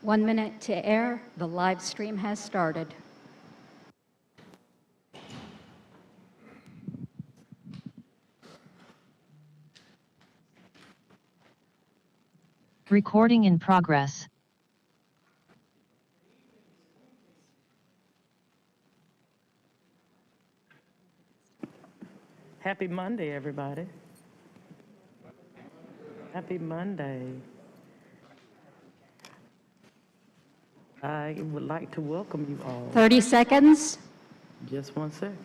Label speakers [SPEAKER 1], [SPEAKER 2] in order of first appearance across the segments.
[SPEAKER 1] 1 minute to air. The live stream has started.
[SPEAKER 2] Recording in progress.
[SPEAKER 3] Happy Monday, everybody. Happy Monday. I would like to welcome you all.
[SPEAKER 1] 30 seconds.
[SPEAKER 3] Just 1 second.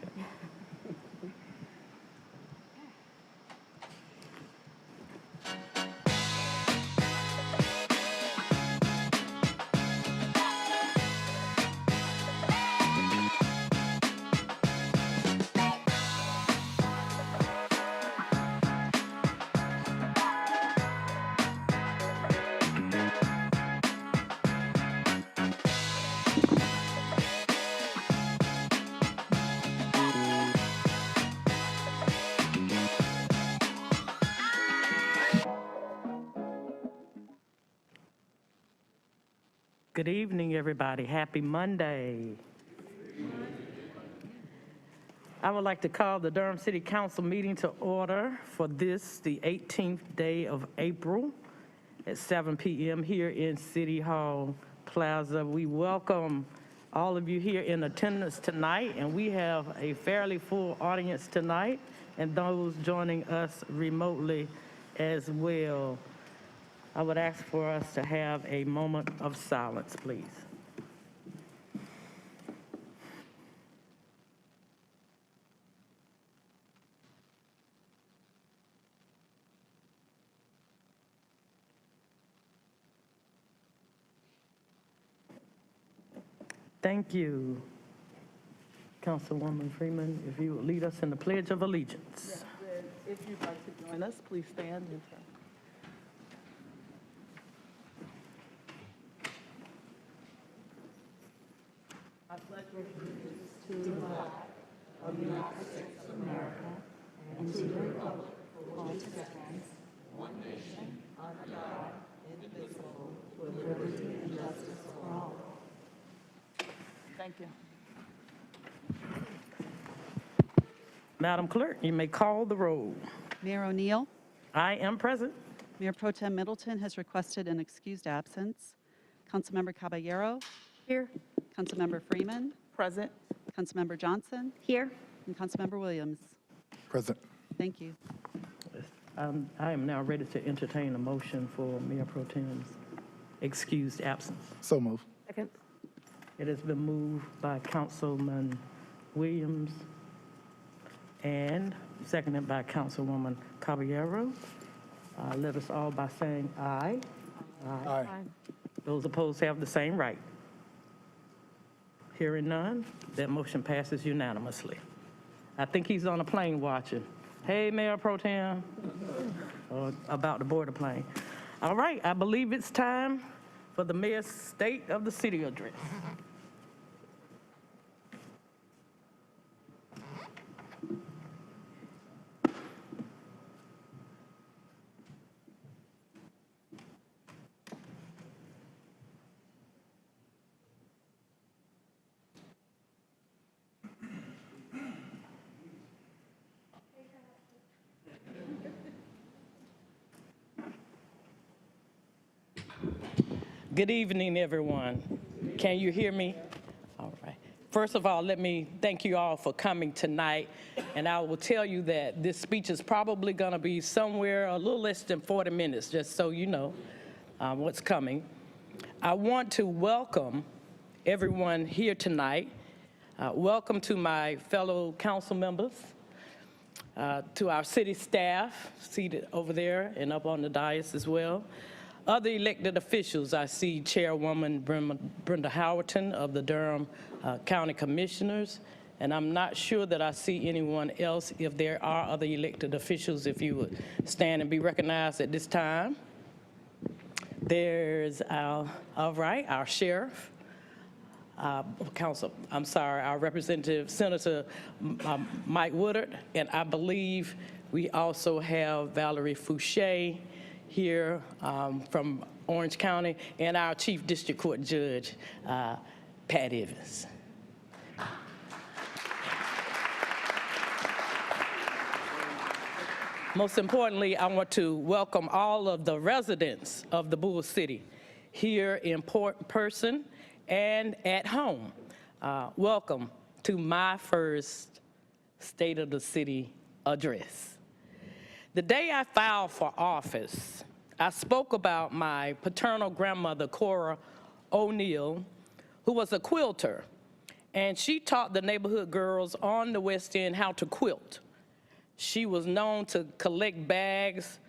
[SPEAKER 3] Good evening, everybody. Happy Monday. I would like to call the Durham City Council meeting to order for this, the 18th day of April at 7 p.m. here in City Hall Plaza. We welcome all of you here in attendance tonight, and we have a fairly full audience tonight, and those joining us remotely as well. I would ask for us to have a moment of silence, please. Thank you. Councilwoman Freeman, if you would lead us in the Pledge of Allegiance.
[SPEAKER 4] Yes, if you'd like to join us, please stand and turn. I pledge allegiance to the flag of the United States of America and to the republic for which it stands, one nation, under God, indivisible, with liberty and justice for all. Thank you.
[SPEAKER 3] Madam Clerk, you may call the roll.
[SPEAKER 5] Mayor O'Neill.
[SPEAKER 3] I am present.
[SPEAKER 5] Mayor Pro Tem Middleton has requested an excused absence. Councilmember Caballero.
[SPEAKER 6] Here.
[SPEAKER 5] Councilmember Freeman.
[SPEAKER 4] Present.
[SPEAKER 5] Councilmember Johnson.
[SPEAKER 6] Here.
[SPEAKER 5] And Councilmember Williams.
[SPEAKER 7] Present.
[SPEAKER 5] Thank you.
[SPEAKER 3] I am now ready to entertain a motion for Mayor Pro Tem's excused absence.
[SPEAKER 7] So moved.
[SPEAKER 6] Second.
[SPEAKER 3] It has been moved by Councilman Williams and seconded by Councilwoman Caballero. Let us all by saying aye.
[SPEAKER 7] Aye.
[SPEAKER 3] Those opposed have the same right. Hearing none, that motion passes unanimously. I think he's on a plane watching. Hey, Mayor Pro Tem, or about to board a plane. All right, I believe it's time for the Mayor's State of the City address. Good evening, everyone. Can you hear me? All right. First of all, let me thank you all for coming tonight. And I will tell you that this speech is probably going to be somewhere a little less than 40 minutes, just so you know what's coming. I want to welcome everyone here tonight. Welcome to my fellow council members, to our city staff seated over there and up on the dais as well. Other elected officials, I see Chairwoman Brenda Howerton of the Durham County Commissioners, and I'm not sure that I see anyone else. If there are other elected officials, if you would stand and be recognized at this time. There's our sheriff, our Representative Senator Mike Woodard, and I believe we also have Valerie Fouché here from Orange County, and our Chief District Court Judge, Pat Evans. Most importantly, I want to welcome all of the residents of the Bull City here in person and at home. Welcome to my first State of the City address. The day I filed for office, I spoke about my paternal grandmother, Cora O'Neill, who was a quilter, and she taught the neighborhood girls on the West End how to quilt. She was known to collect bags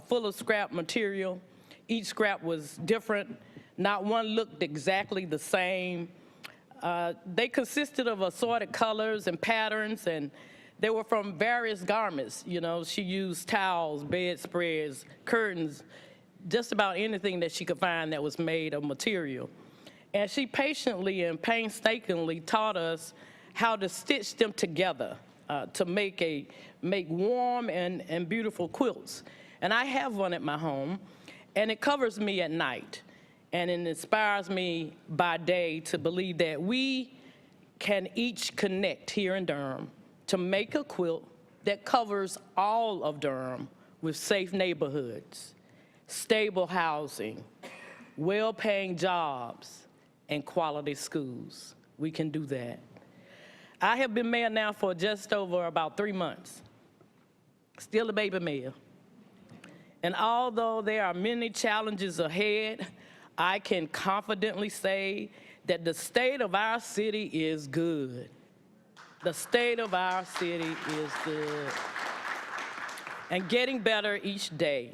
[SPEAKER 3] full of scrap material. Each scrap was different. Not one looked exactly the same. They consisted of assorted colors and patterns, and they were from various garments. You know, she used towels, bedspreads, curtains, just about anything that she could find that was made of material. And she patiently and painstakingly taught us how to stitch them together to make warm and beautiful quilts. And I have one at my home, and it covers me at night. And it inspires me by day to believe that we can each connect here in Durham to make a quilt that covers all of Durham with safe neighborhoods, stable housing, well-paying jobs, and quality schools. We can do that. I have been mayor now for just over about 3 months, still a baby mayor. And although there are many challenges ahead, I can confidently say that the state of our city is good. The state of our city is good and getting better each day.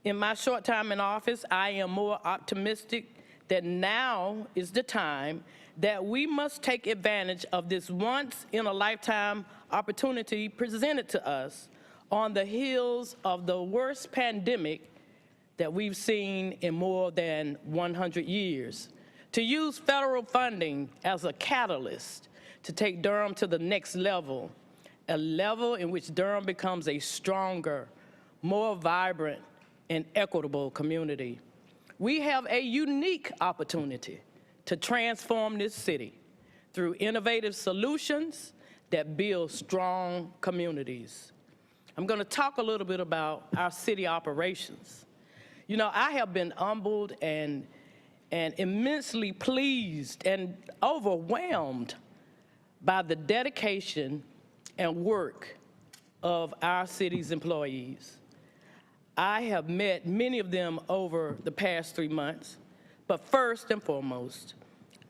[SPEAKER 3] In my short time in office, I am more optimistic that now is the time that we must take advantage of this once-in-a-lifetime opportunity presented to us on the heels of the worst pandemic that we've seen in more than 100 years, to use federal funding as a catalyst to take Durham to the next level, a level in which Durham becomes a stronger, more vibrant, and equitable community. We have a unique opportunity to transform this city through innovative solutions that build strong communities. I'm going to talk a little bit about our city operations. You know, I have been humbled and immensely pleased and overwhelmed by the dedication and work of our city's employees. I have met many of them over the past 3 months, but first and foremost,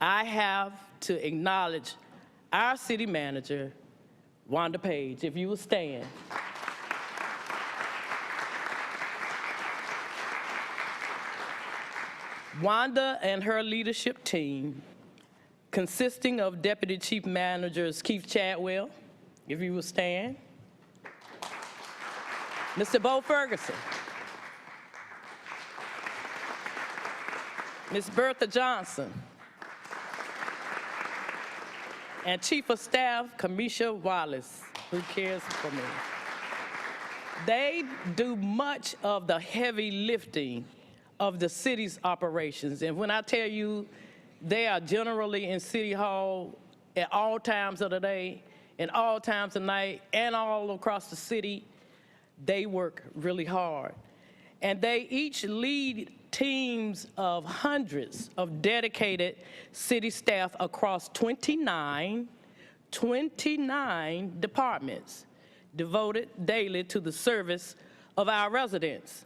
[SPEAKER 3] I have to acknowledge our city manager, Wanda Page, if you will stand. Wanda and her leadership team, consisting of Deputy Chief Managers Keith Chadwell, if you will stand, Mr. Bo Ferguson, Ms. Bertha Johnson, and Chief of Staff Kamisha Wallace, who cares for me. They do much of the heavy lifting of the city's operations. And when I tell you they are generally in City Hall at all times of the day, and all times of night, and all across the city, they work really hard. And they each lead teams of hundreds of dedicated city staff across 29 departments devoted daily to the service of our residents.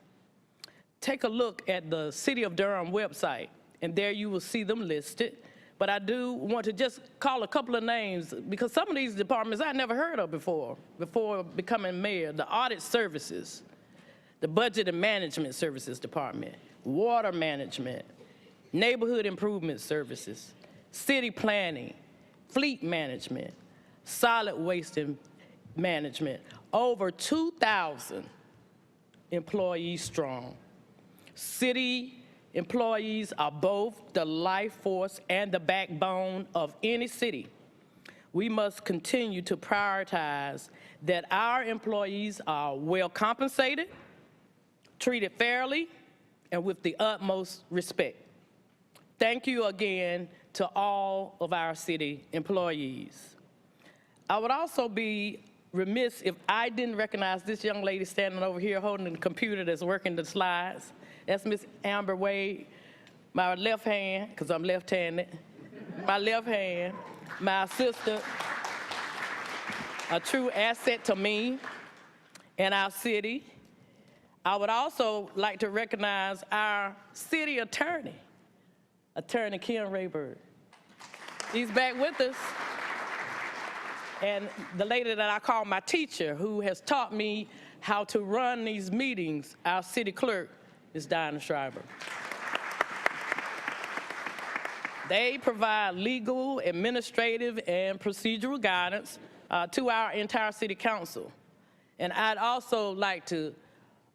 [SPEAKER 3] Take a look at the City of Durham website, and there you will see them listed. But I do want to just call a couple of names, because some of these departments I never heard of before becoming mayor. The Audit Services, the Budget and Management Services Department, Water Management, Neighborhood Improvement Services, City Planning, Fleet Management, Solid Waste Management, over 2,000 employees strong. City employees are both the life force and the backbone of any city. We must continue to prioritize that our employees are well compensated, treated fairly, and with the utmost respect. Thank you again to all of our city employees. I would also be remiss if I didn't recognize this young lady standing over here holding the computer that's working the slides. That's Miss Amber Wade, my left hand, because I'm left-handed, my left hand, my assistant, a true asset to me and our city. I would also like to recognize our city attorney, Attorney Ken Rayburg. He's back with us. And the lady that I call my teacher, who has taught me how to run these meetings, our city clerk, is Diana Schreiber. They provide legal, administrative, and procedural guidance to our entire city council. And I'd also like to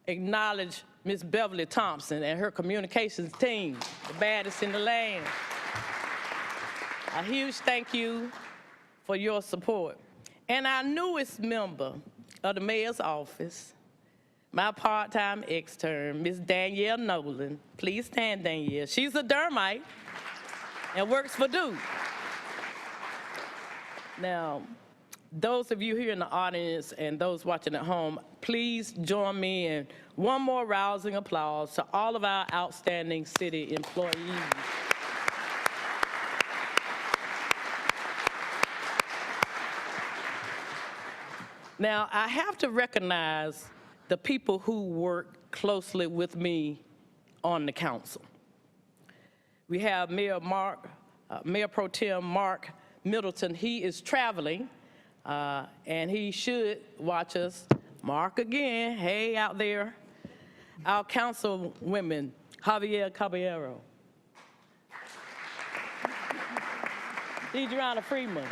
[SPEAKER 3] acknowledge Ms. Beverly Thompson and her communications team, the baddest in the land. A huge thank you for your support. And our newest member of the mayor's office, my part-time extern, Ms. Danielle Nolan. Please stand, Danielle. She's a Durhamite and works for Duke. Now, those of you here in the audience and those watching at home, please join me in one more rousing applause to all of our outstanding city employees. Now, I have to recognize the people who work closely with me on the council. We have Mayor Pro Tem Mark Middleton. He is traveling, and he should watch us. Mark again, hey out there. Our councilwomen, Javier Caballero, Deidreana Freeman,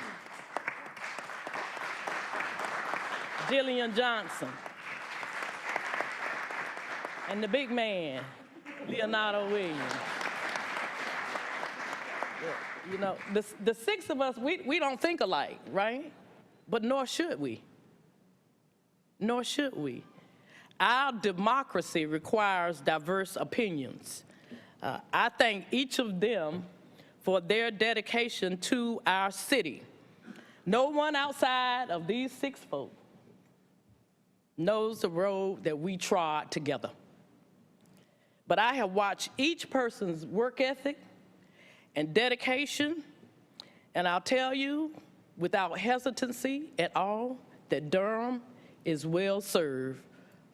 [SPEAKER 3] Jillian Johnson, and the big man, Leonardo Williams. You know, the six of us, we don't think alike, right? But nor should we. Nor should we. Our democracy requires diverse opinions. I thank each of them for their dedication to our city. No one outside of these six folks knows the road that we trod together. But I have watched each person's work ethic and dedication, and I'll tell you without hesitancy at all that Durham is well served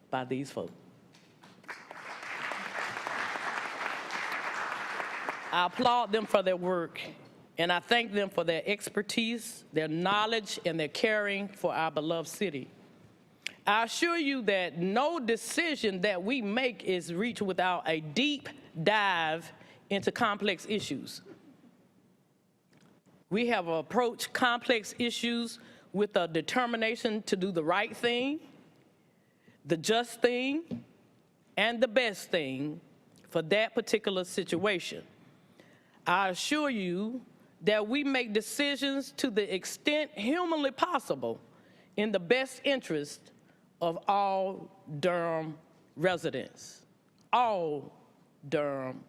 [SPEAKER 3] by these folks. I applaud them for their work, and I thank them for their expertise, their knowledge, and their caring for our beloved city. I assure you that no decision that we make is reached without a deep dive into complex issues. We have approached complex issues with a determination to do the right thing, the just thing, and the best thing for that particular situation. I assure you that we make decisions to the extent humanly possible in the best interest of all Durham residents. All Durham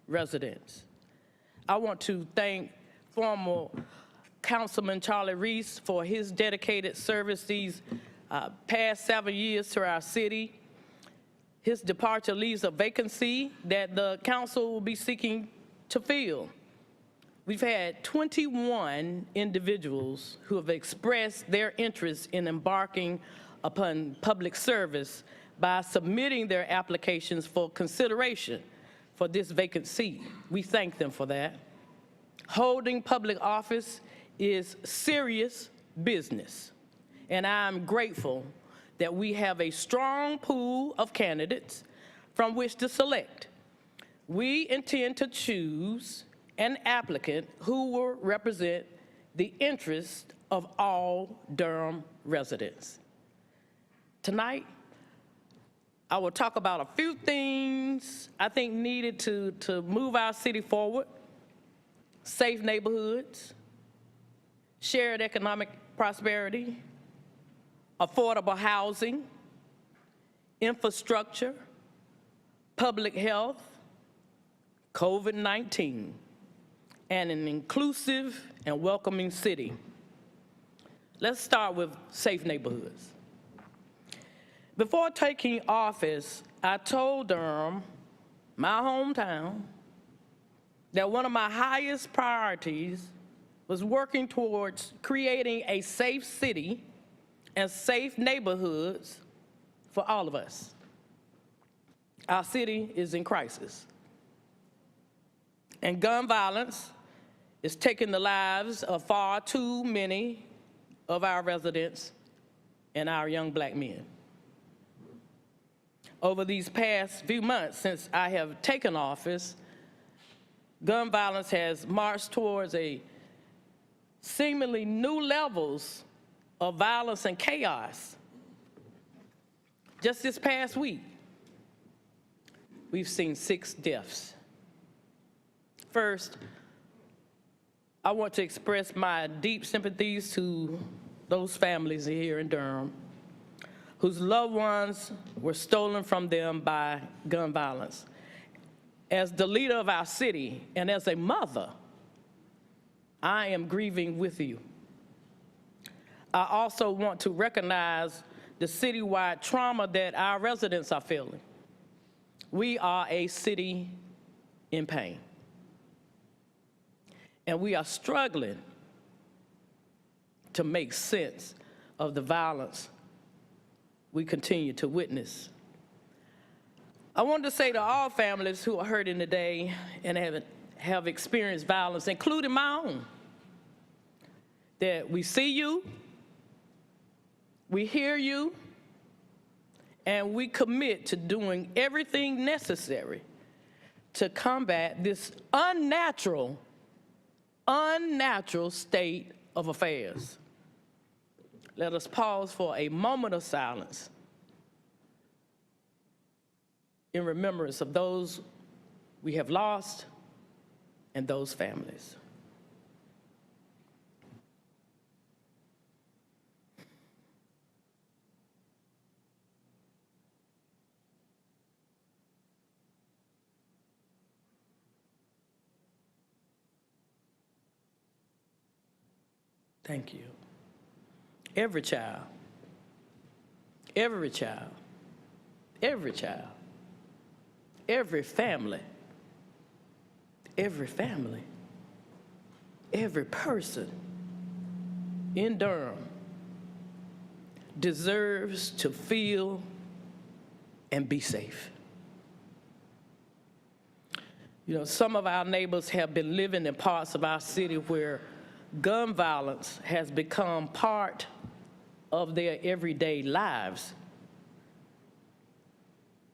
[SPEAKER 3] residents. I want to thank former Councilman Charlie Reese for his dedicated service these past 7 years to our city. His departure leaves a vacancy that the council will be seeking to fill. We've had 21 individuals who have expressed their interest in embarking upon public service by submitting their applications for consideration for this vacant seat. We thank them for that. Holding public office is serious business, and I'm grateful that we have a strong pool of candidates from which to select. We intend to choose an applicant who will represent the interests of all Durham residents. Tonight, I will talk about a few things I think needed to move our city forward: safe neighborhoods, shared economic prosperity, affordable housing, infrastructure, public health, COVID-19, and an inclusive and welcoming city. Let's start with safe neighborhoods. Before taking office, I told Durham, my hometown, that one of my highest priorities was working towards creating a safe city and safe neighborhoods for all of us. Our city is in crisis, and gun violence is taking the lives of far too many of our residents and our young black men. Over these past few months since I have taken office, gun violence has marched towards a seemingly new levels of violence and chaos. Just this past week, we've seen 6 deaths. First, I want to express my deep sympathies to those families here in Durham whose loved ones were stolen from them by gun violence. As the leader of our city and as a mother, I am grieving with you. I also want to recognize the citywide trauma that our residents are feeling. We are a city in pain, and we are struggling to make sense of the violence we continue to witness. I want to say to all families who are hurting today and have experienced violence, including my own, that we see you, we hear you, and we commit to doing everything necessary to combat this unnatural state of affairs. Let us pause for a moment of silence in remembrance of those we have lost and those families. Thank you. Every child, every child, every child, every family, every person in Durham deserves to feel and be safe. You know, some of our neighbors have been living in parts of our city where gun violence has become part of their everyday lives.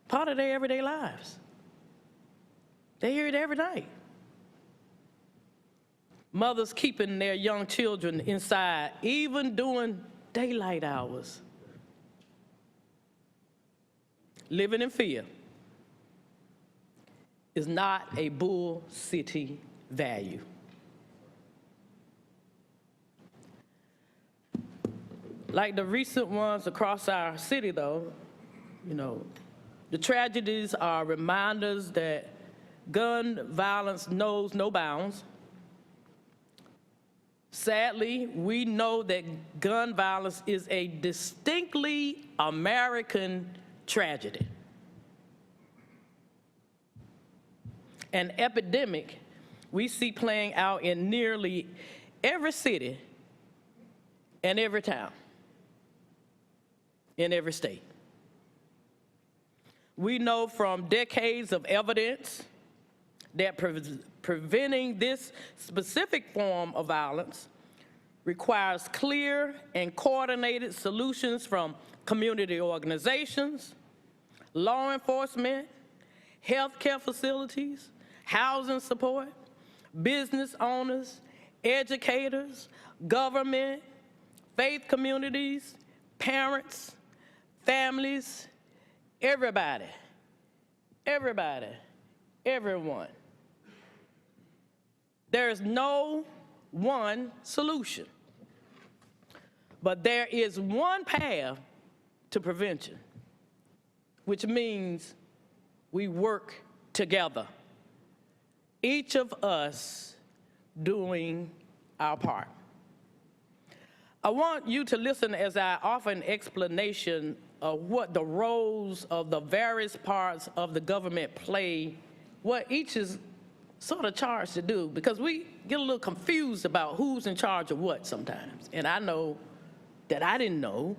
[SPEAKER 3] Part of their everyday lives. They hear it every night. Mothers keeping their young children inside, even during daylight hours. Living in fear is not a Bull City value. Like the recent ones across our city, though, you know, the tragedies are reminders that gun violence knows no bounds. Sadly, we know that gun violence is a distinctly American tragedy. An epidemic we see playing out in nearly every city and every town, in every state. We know from decades of evidence that preventing this specific form of violence requires clear and coordinated solutions from community organizations, law enforcement, healthcare facilities, housing support, business owners, educators, government, faith communities, parents, families, everybody, everyone. There is no one solution, but there is one path to prevention, which means we work together. each of us doing our part. I want you to listen as I offer an explanation of what the roles of the various parts of the government play, what each is sort of charged to do, because we get a little confused about who's in charge of what sometimes. And I know that I didn't know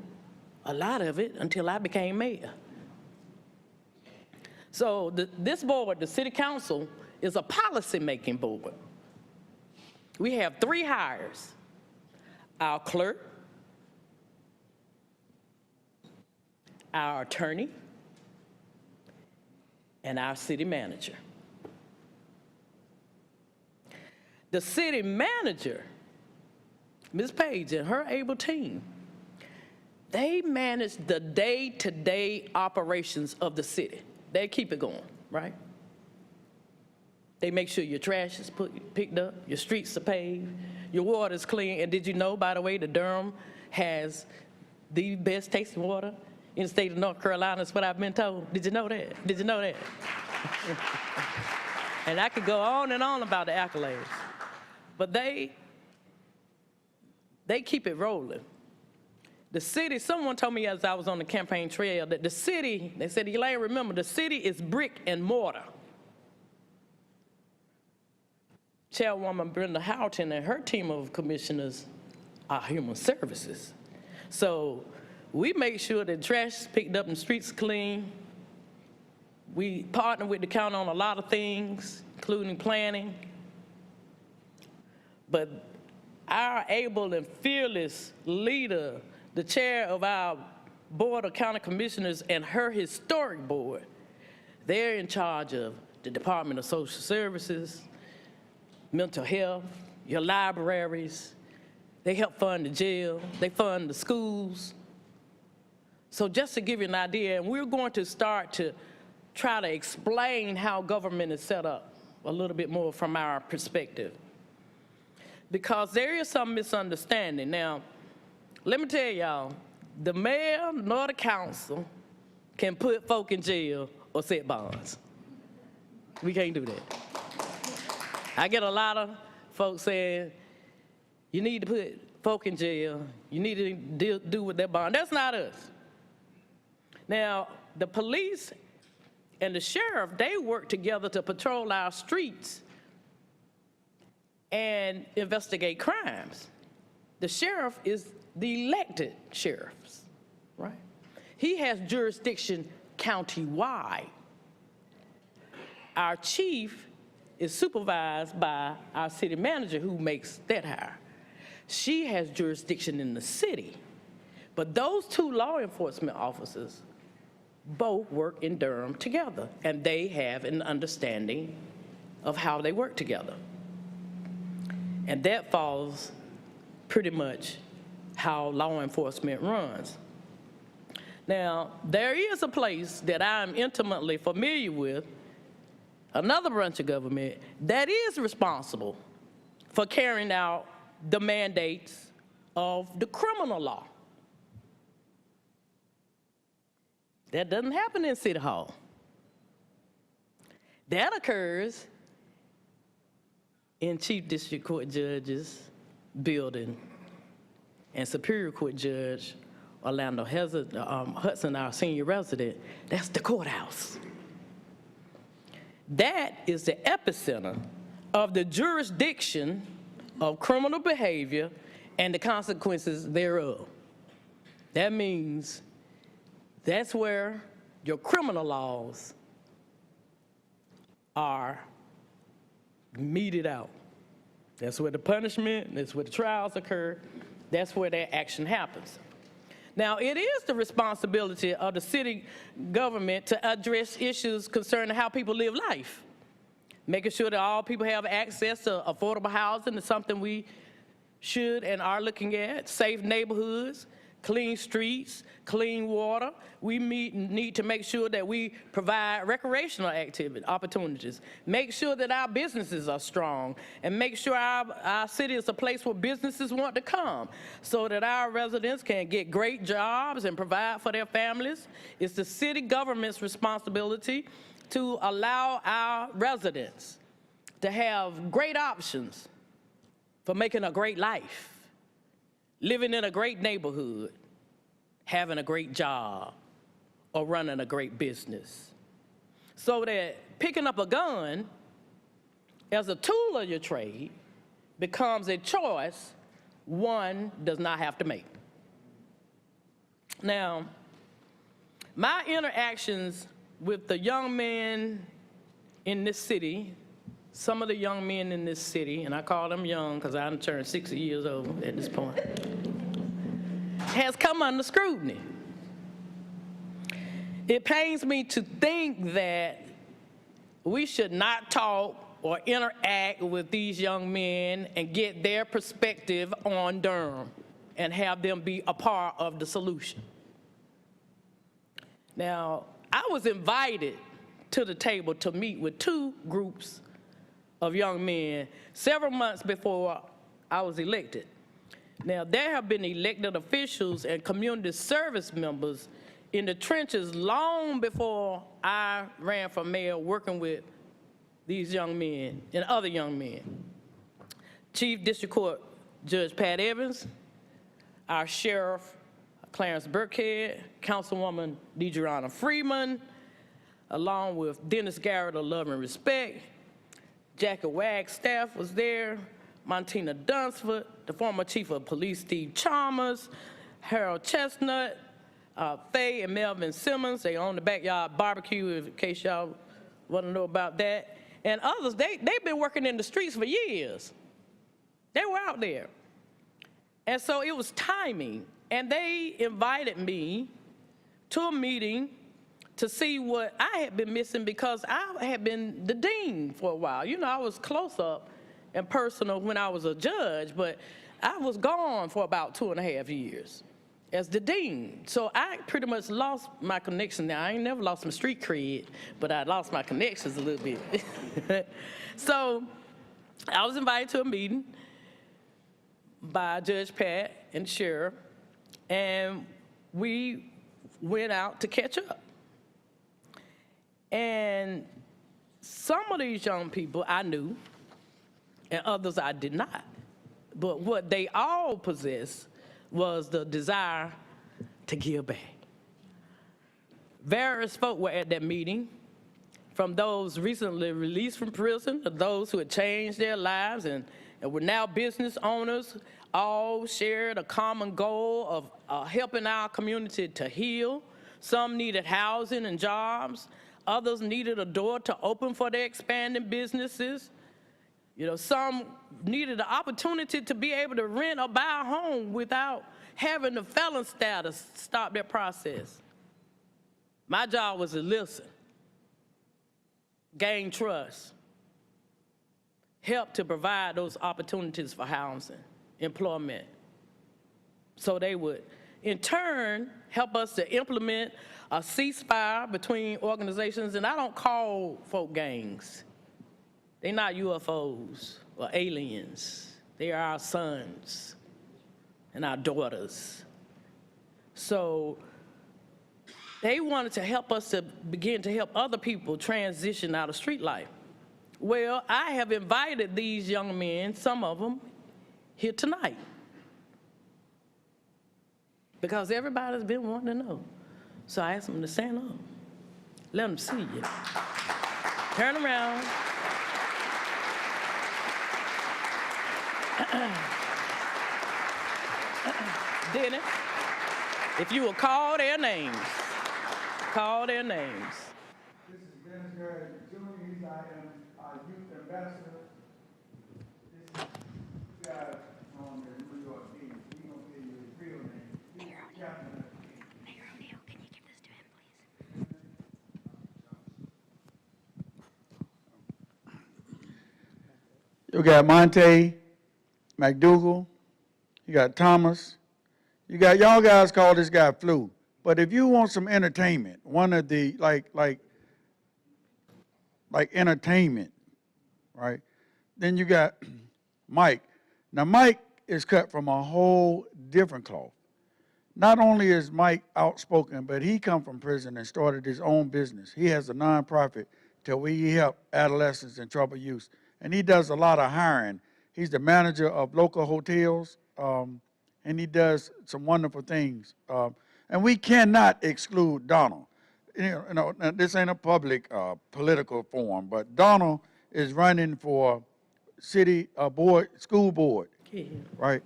[SPEAKER 3] a lot of it until I became mayor. So this board, the city council, is a policy-making board. We have 3 hires: our clerk, our attorney, and our city manager. The city manager, Ms. Page and her able team, they manage the day-to-day operations of the city. They keep it going, right? They make sure your trash is picked up, your streets are paved, your water is clean. And did you know, by the way, that Durham has the best tasting water in the state of North Carolina? That's what I've been told. Did you know that? Did you know that? And I could go on and on about the accolades. But they keep it rolling. The city, someone told me as I was on the campaign trail that the city, they said, Elaine, remember, the city is brick and mortar. Chairwoman Brenda Houghton and her team of commissioners are human services. So we make sure that trash is picked up and streets clean. We partner with the county on a lot of things, including planning. But our able and fearless leader, the chair of our Board of County Commissioners and her historic board, they're in charge of the Department of Social Services, mental health, your libraries. They help fund the jail. They fund the schools. So just to give you an idea, and we're going to start to try to explain how government is set up a little bit more from our perspective, because there is some misunderstanding. Now, let me tell y'all, the mayor nor the council can put folk in jail or set bonds. We can't do that. I get a lot of folks saying, you need to put folk in jail, you need to do with that bond. That's not us. Now, the police and the sheriff, they work together to patrol our streets and investigate crimes. The sheriff is the elected sheriffs, right? He has jurisdiction countywide. Our chief is supervised by our city manager, who makes that hire. She has jurisdiction in the city. But those 2 law enforcement officers both work in Durham together, and they have an understanding of how they work together. And that follows pretty much how law enforcement runs. Now, there is a place that I'm intimately familiar with, another branch of government, that is responsible for carrying out the mandates of the criminal law. That doesn't happen in City Hall. That occurs in Chief District Court Judge's building and Superior Court Judge Orlando Hudson, our senior resident. That's the courthouse. That is the epicenter of the jurisdiction of criminal behavior and the consequences thereof. That means that's where your criminal laws are meted out. That's where the punishment, that's where the trials occur, that's where that action happens. Now, it is the responsibility of the city government to address issues concerning how people live life. Making sure that all people have access to affordable housing is something we should and are looking at. Safe neighborhoods, clean streets, clean water. We need to make sure that we provide recreational activity opportunities. Make sure that our businesses are strong, and make sure our city is a place where businesses want to come so that our residents can get great jobs and provide for their families. It's the city government's responsibility to allow our residents to have great options for making a great life, living in a great neighborhood, having a great job, or running a great business. So that picking up a gun as a tool of your trade becomes a choice one does not have to make. Now, my interactions with the young men in this city, some of the young men in this city, and I call them young because I done turned 60 years old at this point, has come under scrutiny. It pains me to think that we should not talk or interact with these young men and get their perspective on Durham and have them be a part of the solution. Now, I was invited to the table to meet with two groups of young men several months before I was elected. Now, there have been elected officials and community service members in the trenches long before I ran for mayor, working with these young men and other young men. Chief District Court Judge Pat Evans, our Sheriff Clarence Burkhead, Councilwoman DeJarana Freeman, along with Dennis Garrett of Love and Respect, Jackie Wagstaff was there, Montina Dunsford, the former Chief of Police Steve Chalmers, Harold Chestnut, Faye and Melvin Simmons. They own the Backyard Barbecue, in case y'all want to know about that. And others, they've been working in the streets for years. They were out there. And so it was timing. And they invited me to a meeting to see what I had been missing, because I had been the dean for a while. You know, I was close up and personal when I was a judge, but I was gone for about 2.5 years as the dean. So I pretty much lost my connection. Now, I ain't never lost my street cred, but I lost my connections a little bit. So I was invited to a meeting by Judge Pat and Sheriff, and we went out to catch up. And some of these young people I knew, and others I did not. But what they all possessed was the desire to give back. Various folk were at that meeting, from those recently released from prison to those who had changed their lives and were now business owners. All shared a common goal of helping our community to heal. Some needed housing and jobs. Others needed a door to open for their expanding businesses. You know, some needed the opportunity to be able to rent or buy a home without having the felon status stop their process. My job was to listen, gain trust, help to provide those opportunities for housing, employment, so they would, in turn, help us to implement a ceasefire between organizations. And I don't call folk gangs. They're not UFOs or aliens. They are our sons and our daughters. So they wanted to help us to begin to help other people transition out of street life. Well, I have invited these young men, some of them, here tonight, because everybody's been wanting to know. So I asked them to stand up. Let them see you. Turn around. Dennis, if you will call their names. Call their names.
[SPEAKER 2] This is Dennis Garrett Jr. I am our youth ambassador. This is the guy on the New York team. He's going to give you his real name. He's the captain of the team.
[SPEAKER 1] Mayor O'Neill, can you give this to him, please?
[SPEAKER 2] You got Monte, McDougal, you got Thomas, you got, y'all guys call this guy Flu. But if you want some entertainment, one of the, like entertainment, right? Then you got Mike. Now, Mike is cut from a whole different cloth. Not only is Mike outspoken, but he come from prison and started his own business. He has a nonprofit till we help adolescents and troubled youth. and he does a lot of hiring. He's the manager of local hotels, and he does some wonderful things. And we cannot exclude Donald. Now, this ain't a public political forum, but Donald is running for city school board, right?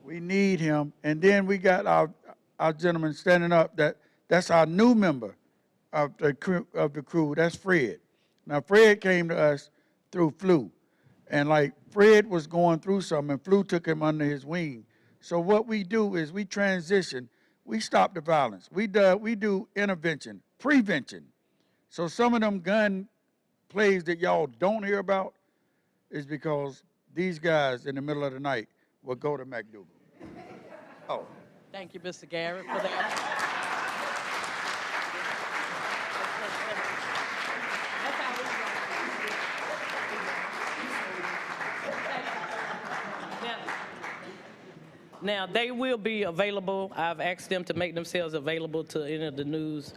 [SPEAKER 2] We need him. And then we got our gentleman standing up. That's our new member of the crew. That's Fred. Now Fred came to us through Flu, and like Fred was going through something, and Flu took him under his wing. So what we do is we transition. We stop the violence. We do intervention, prevention. So some of them gun plays that y'all don't hear about is because these guys in the middle of the night will go to McDougal. Oh.
[SPEAKER 3] Thank you, Mr. Garrett, for that. Now, they will be available. I've asked them to make themselves available to any of the news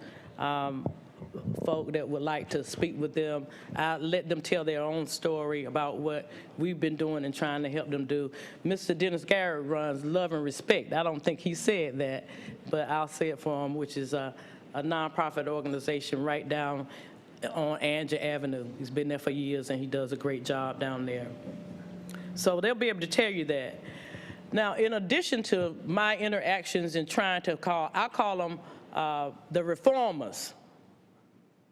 [SPEAKER 3] folk that would like to speak with them. I let them tell their own story about what we've been doing and trying to help them do. Mr. Dennis Garrett runs Love and Respect. I don't think he said that, but I'll say it for him, which is a nonprofit organization right down on Angier Avenue. He's been there for years, and he does a great job down there. So they'll be able to tell you that. Now, in addition to my interactions and trying to I call them the reformers.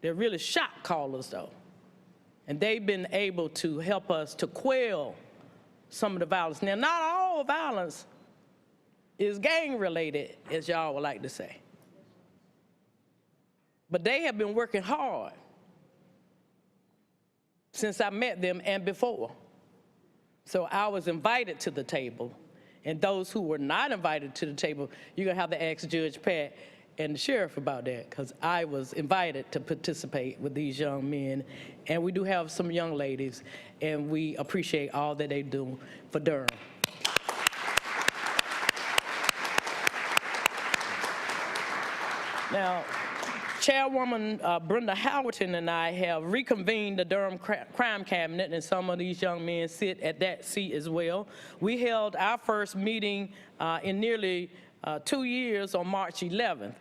[SPEAKER 3] They're really shot callers, though. And they've been able to help us to quell some of the violence. Now, not all violence is gang-related, as y'all would like to say. But they have been working hard since I met them and before. So I was invited to the table. And those who were not invited to the table, you're going to have to ask Judge Pat and the sheriff about that, because I was invited to participate with these young men. And we do have some young ladies, and we appreciate all that they do for Durham. Now, Chairwoman Brenda Howerton and I have reconvened the Durham Crime Cabinet, and some of these young men sit at that seat as well. We held our first meeting in nearly 2 years on March 11th.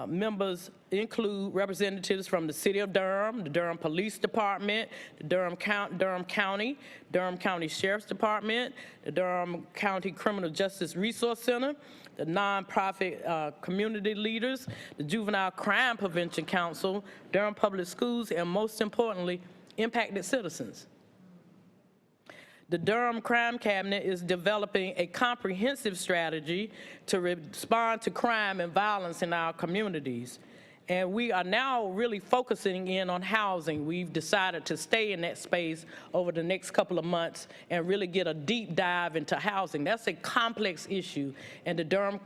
[SPEAKER 3] Members include representatives from the City of Durham, the Durham Police Department, the Durham County Sheriff's Department, the Durham County Criminal Justice Resource Center, the nonprofit community leaders, the Juvenile Crime Prevention Council, Durham Public Schools, and most importantly, impacted citizens. The Durham Crime Cabinet is developing a comprehensive strategy to respond to crime and violence in our communities. And we are now really focusing in on housing. We've decided to stay in that space over the next couple of months and really get a deep dive into housing. That's a complex issue, and the Durham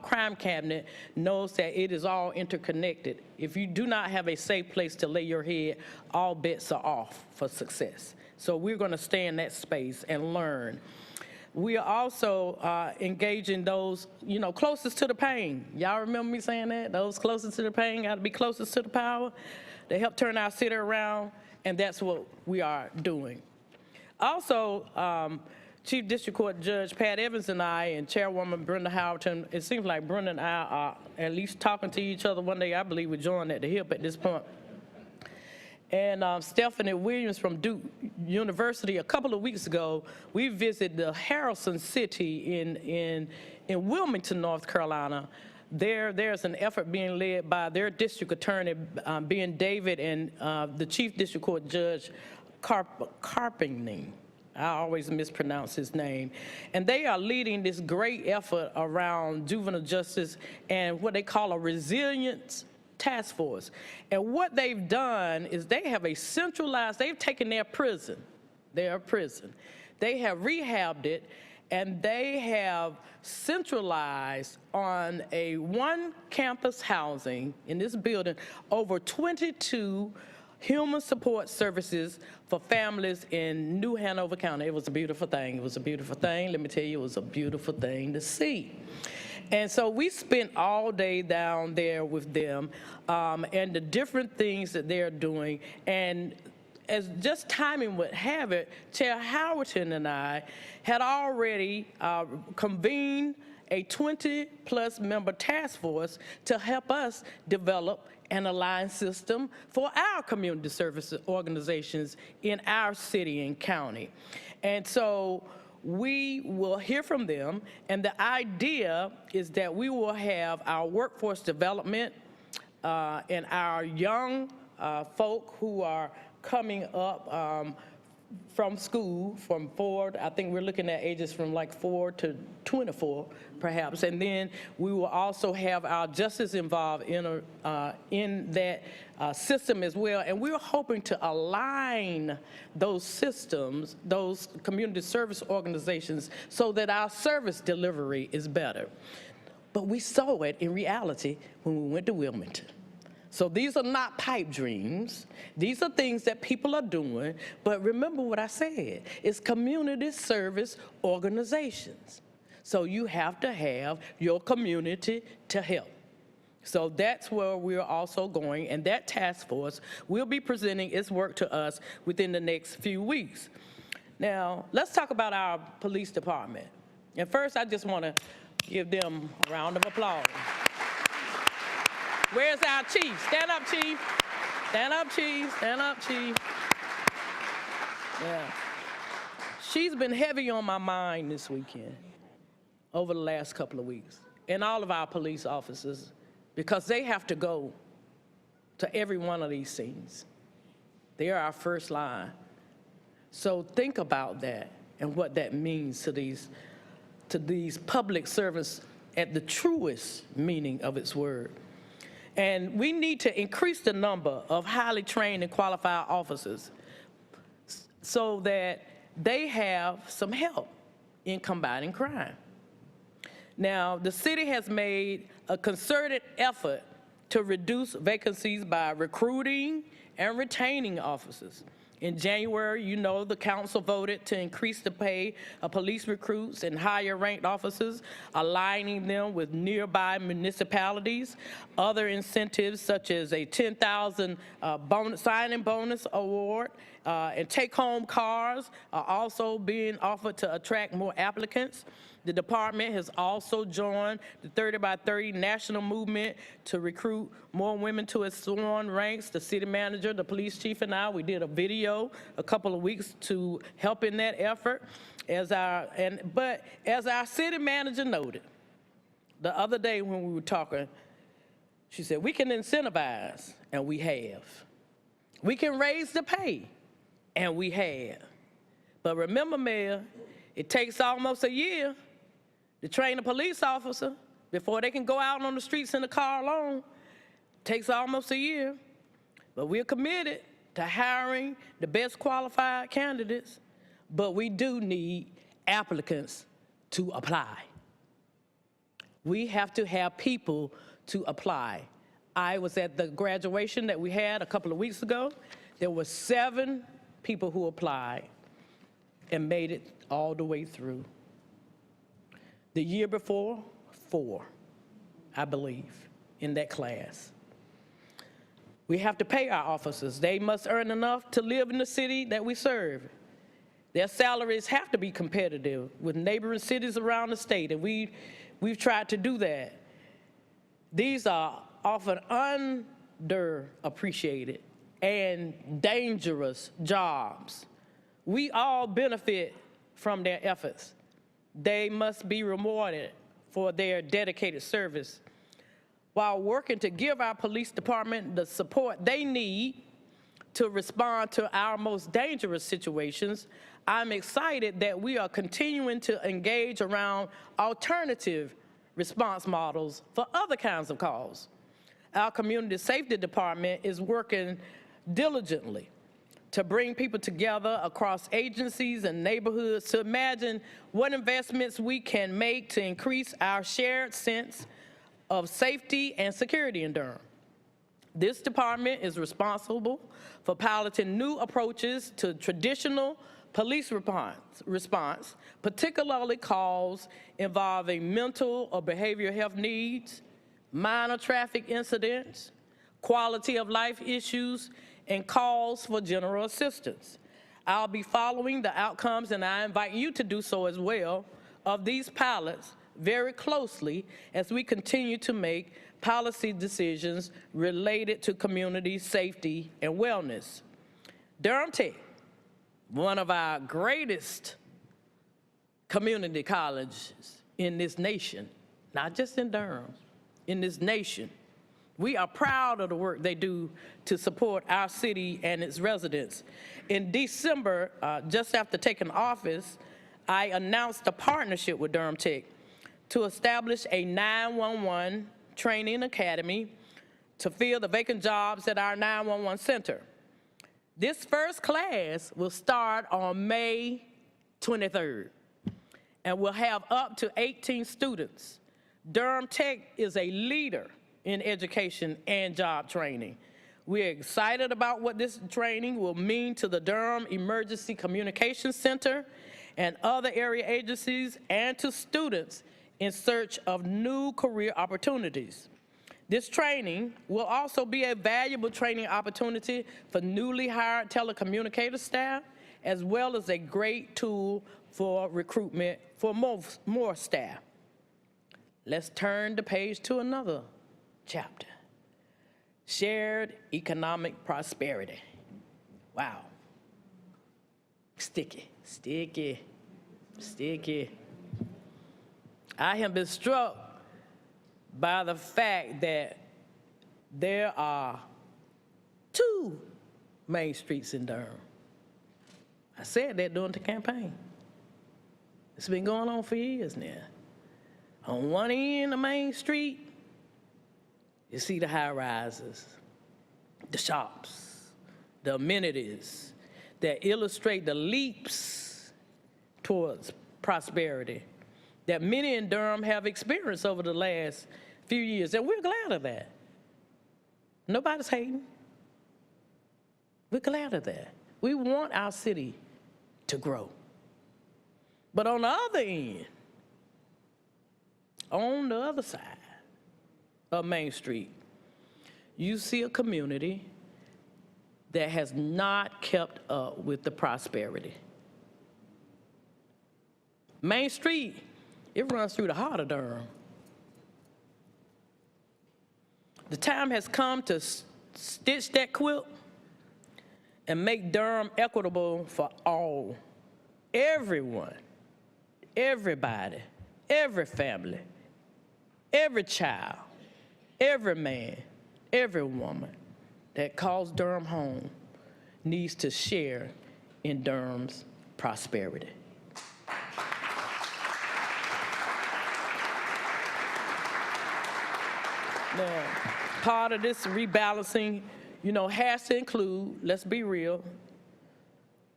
[SPEAKER 3] Crime Cabinet knows that it is all interconnected. If you do not have a safe place to lay your head, all bets are off for success. So we're going to stay in that space and learn. We are also engaging those, closest to the pain. Y'all remember me saying that? Those closest to the pain got to be closest to the power. They help turn our city around, and that's what we are doing. Also, Chief District Court Judge Pat Evans and I and Chairwoman Brenda Howerton, it seems like Brenda and I are at least talking to each other one day. I believe we're joined at the hip at this point. And Stephanie Williams from Duke University, a couple of weeks ago, we visited the Harrison City in Wilmington, North Carolina. There's an effort being led by their district attorney, Ben David, and the Chief District Court Judge Carping. I always mispronounce his name. And they are leading this great effort around juvenile justice and what they call a resilience task force. And what they've done is they have they've taken their prison, they have rehabbed it, and they have centralized on a one-campus housing in this building over 22 human support services for families in New Hanover County. It was a beautiful thing. It was a beautiful thing. Let me tell you, it was a beautiful thing to see. And so we spent all day down there with them and the different things that they're doing. And as just timing would have it, Chair Howerton and I had already convened a 20-plus member task force to help us develop an alliance system for our community service organizations in our city and county. And so we will hear from them, and the idea is that we will have our workforce development and our young folk who are coming up from school, from 4, I think we're looking at ages from like 4 to 24, perhaps. And then we will also have our justice involved in that system as well. And we're hoping to align those systems, those community service organizations, so that our service delivery is better. But we saw it in reality when we went to Wilmington. So these are not pipe dreams. These are things that people are doing. But remember what I said. It's community service organizations. So you have to have your community to help. So that's where we're also going. And that task force will be presenting its work to us within the next few weeks. Now, let's talk about our police department. And first, I just want to give them a round of applause. Where's our chief? Stand up, chief. Stand up, chief. Stand up, chief. Yeah. She's been heavy on my mind this weekend, over the last couple of weeks, and all of our police officers, because they have to go to every one of these scenes. They are our first line. So think about that and what that means to these public servants at the truest meaning of its word. And we need to increase the number of highly trained and qualified officers so that they have some help in combating crime. Now, the city has made a concerted effort to reduce vacancies by recruiting and retaining officers. In January, you know, the council voted to increase the pay of police recruits and higher ranked officers, aligning them with nearby municipalities. Other incentives such as a $10,000 signing bonus award and take-home cars are also being offered to attract more applicants. The department has also joined the 30 by 30 national movement to recruit more women to its sworn ranks. The city manager, the police chief, and I, we did a video a couple of weeks to help in that effort. But as our city manager noted the other day when we were talking, she said, we can incentivize, and we have. We can raise the pay, and we have. But remember, Mayor, it takes almost a year to train a police officer before they can go out on the streets in the car alone. Takes almost a year, but we're committed to hiring the best qualified candidates, but we do need applicants to apply. We have to have people to apply. I was at the graduation that we had a couple of weeks ago. There were 7 people who applied and made it all the way through. The year before, 4, I believe, in that class. We have to pay our officers. They must earn enough to live in the city that we serve. Their salaries have to be competitive with neighboring cities around the state, and we've tried to do that. These are often underappreciated and dangerous jobs. We all benefit from their efforts. They must be rewarded for their dedicated service while working to give our police department the support they need to respond to our most dangerous situations. I'm excited that we are continuing to engage around alternative response models for other kinds of calls. Our community safety department is working diligently to bring people together across agencies and neighborhoods to imagine what investments we can make to increase our shared sense of safety and security in Durham. This department is responsible for piloting new approaches to traditional police response, particularly calls involving mental or behavioral health needs, minor traffic incidents, quality of life issues, and calls for general assistance. I'll be following the outcomes, and I invite you to do so as well, of these pilots very closely as we continue to make policy decisions related to community safety and wellness. Durham Tech, one of our greatest community colleges in this nation, not just in Durham, in this nation. We are proud of the work they do to support our city and its residents. In December, just after taking office, I announced a partnership with Durham Tech to establish a 911 training academy to fill the vacant jobs at our 911 center. This first class will start on May 23rd and will have up to 18 students. Durham Tech is a leader in education and job training. We're excited about what this training will mean to the Durham Emergency Communications Center and other area agencies, and to students in search of new career opportunities. This training will also be a valuable training opportunity for newly hired telecommunicator staff, as well as a great tool for recruitment for more staff. Let's turn the page to another chapter. Shared economic prosperity. Wow. Sticky, sticky, sticky. I have been struck by the fact that there are 2 main streets in Durham. I said that during the campaign. It's been going on for years now. On one end of Main Street, you see the high rises, the shops, the amenities that illustrate the leaps towards prosperity that many in Durham have experienced over the last few years, and we're glad of that. Nobody's hating. We're glad of that. We want our city to grow. But on the other end, on the other side of Main Street, you see a community that has not kept up with the prosperity. Main Street, it runs through the heart of Durham. The time has come to stitch that quilt and make Durham equitable for all, everyone, everybody, every family, every child, every man, every woman that calls Durham home needs to share in Durham's prosperity. Now, part of this rebalancing, has to include, let's be real,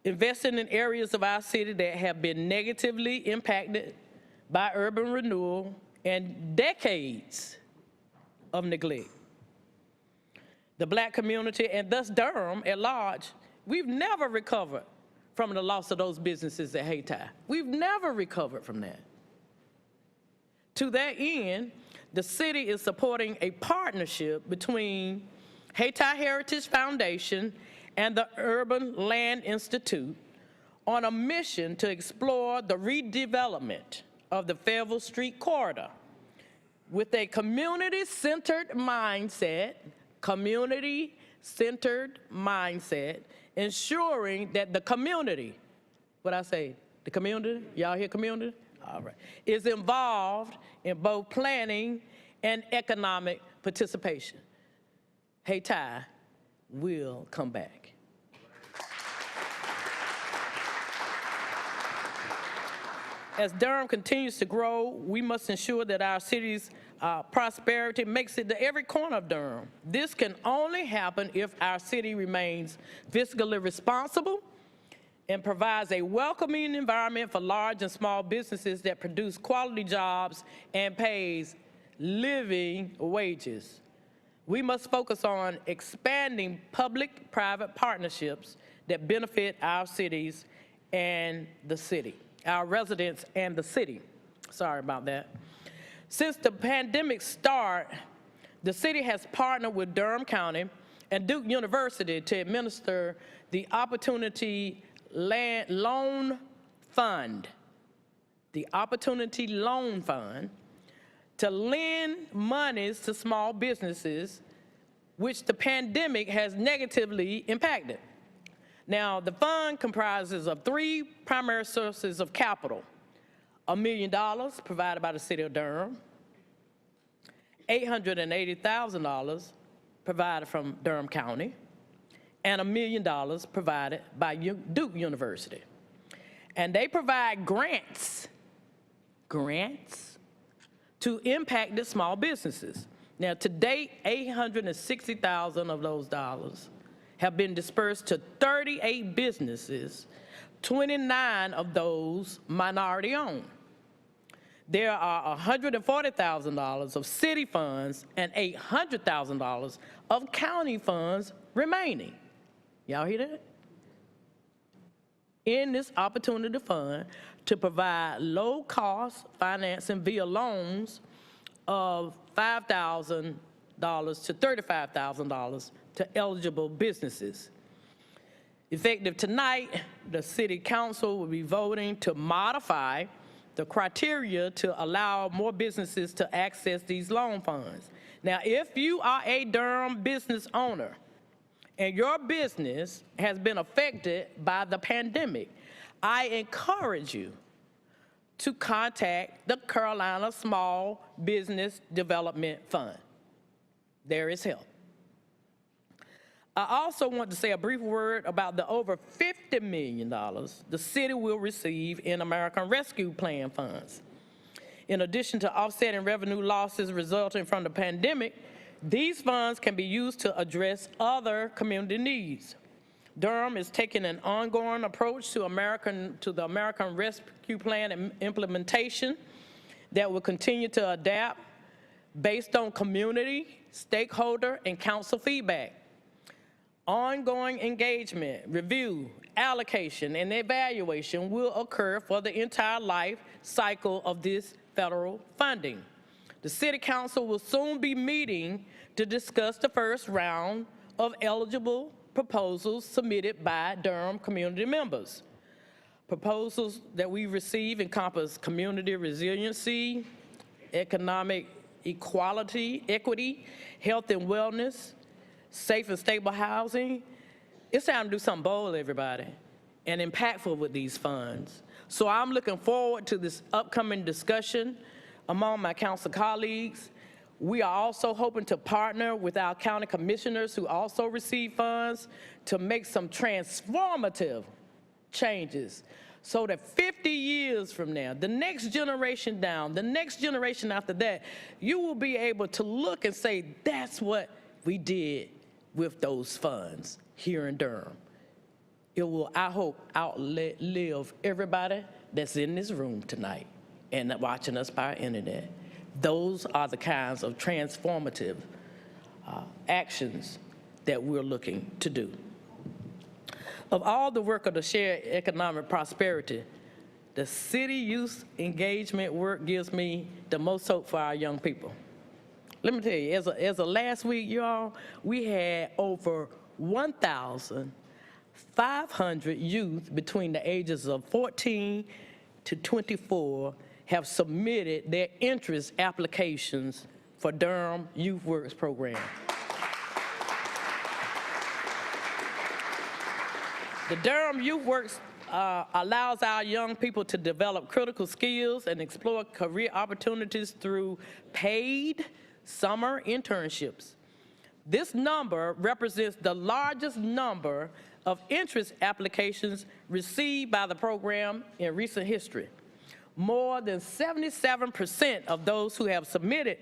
[SPEAKER 3] investing in areas of our city that have been negatively impacted by urban renewal and decades of neglect. The Black community, and thus Durham at large, we've never recovered from the loss of those businesses at Hayti. We've never recovered from that. To that end, the city is supporting a partnership between Hayti Heritage Foundation and the Urban Land Institute on a mission to explore the redevelopment of the Fayetteville Street corridor with a community-centered mindset, ensuring that the community, the community, y'all hear community? All right, is involved in both planning and economic participation. Hayti will come back. As Durham continues to grow, we must ensure that our city's prosperity makes it to every corner of Durham. This can only happen if our city remains fiscally responsible and provides a welcoming environment for large and small businesses that produce quality jobs and pays living wages. We must focus on expanding public-private partnerships that benefit our cities and the city, our residents and the city. Sorry about that. Since the pandemic started, the city has partnered with Durham County and Duke University to administer the Opportunity Loan Fund, the Opportunity Loan Fund, to lend monies to small businesses which the pandemic has negatively impacted. Now, the fund comprises of three primary sources of capital: $1 million provided by the City of Durham, $880,000 provided from Durham County, and $1 million provided by Duke University. And they provide grants to impacted small businesses. Now, to date, $860,000 of those dollars have been dispersed to 38 businesses, 29 of those minority-owned. There are $140,000 of city funds and $800,000 of county funds remaining. Y'all hear that? In this Opportunity Fund to provide low-cost financing via loans of $5,000 to $35,000 to eligible businesses. Effective tonight, the City Council will be voting to modify the criteria to allow more businesses to access these loan funds. Now, if you are a Durham business owner and your business has been affected by the pandemic, I encourage you to contact the Carolina Small Business Development Fund. There is help. I also want to say a brief word about the over $50 million the city will receive in American Rescue Plan funds. In addition to offsetting revenue losses resulting from the pandemic, these funds can be used to address other community needs. Durham is taking an ongoing approach to the American Rescue Plan implementation that will continue to adapt based on community, stakeholder, and council feedback. Ongoing engagement, review, allocation, and evaluation will occur for the entire life cycle of this federal funding. The City Council will soon be meeting to discuss the first round of eligible proposals submitted by Durham community members. Proposals that we receive encompass community resiliency, economic equity, health and wellness, safe and stable housing. It's time to do something bold, everybody, and impactful with these funds. So I'm looking forward to this upcoming discussion among my council colleagues. We are also hoping to partner with our county commissioners who also receive funds to make some transformative changes so that 50 years from now, the next generation down, the next generation after that, you will be able to look and say, that's what we did with those funds here in Durham. It will, I hope, outlive everybody that's in this room tonight and watching us by internet. Those are the kinds of transformative actions that we're looking to do. Of all the work of the shared economic prosperity, the city youth engagement work gives me the most hope for our young people. Let me tell you, as of last week, y'all, we had over 1,500 youth between the ages of 14 to 24 have submitted their interest applications for Durham Youth Works program. The Durham Youth Works allows our young people to develop critical skills and explore career opportunities through paid summer internships. This number represents the largest number of interest applications received by the program in recent history. More than 77% of those who have submitted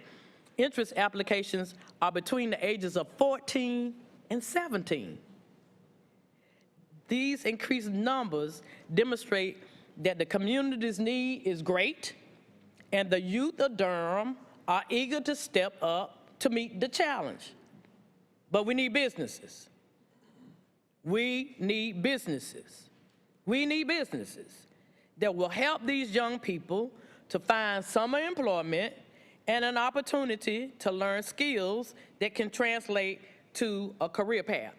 [SPEAKER 3] interest applications are between the ages of 14 and 17. These increased numbers demonstrate that the community's need is great and the youth of Durham are eager to step up to meet the challenge. But we need businesses. We need businesses. We need businesses that will help these young people to find summer employment and an opportunity to learn skills that can translate to a career path.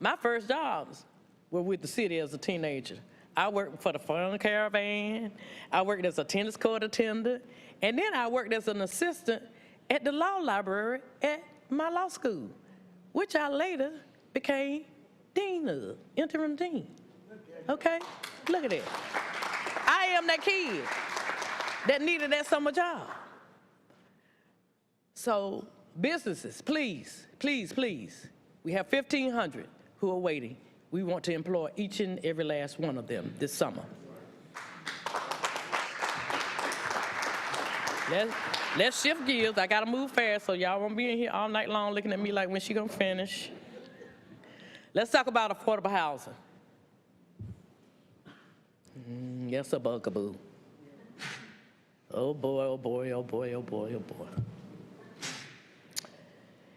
[SPEAKER 3] My first jobs were with the city as a teenager. I worked for the Fun Caravan, I worked as a tennis court attendant, and then I worked as an assistant at the law library at my law school, which I later became dean of, interim dean. Okay, look at that. I am that kid that needed that summer job. So businesses, please, please, please, we have 1,500 who are waiting. We want to employ each and every last one of them this summer. Let's shift gears. I gotta move fast, so y'all won't be in here all night long looking at me like when she gonna finish. Let's talk about affordable housing. Yes, a bugaboo. Oh boy, oh boy, oh boy, oh boy, oh boy.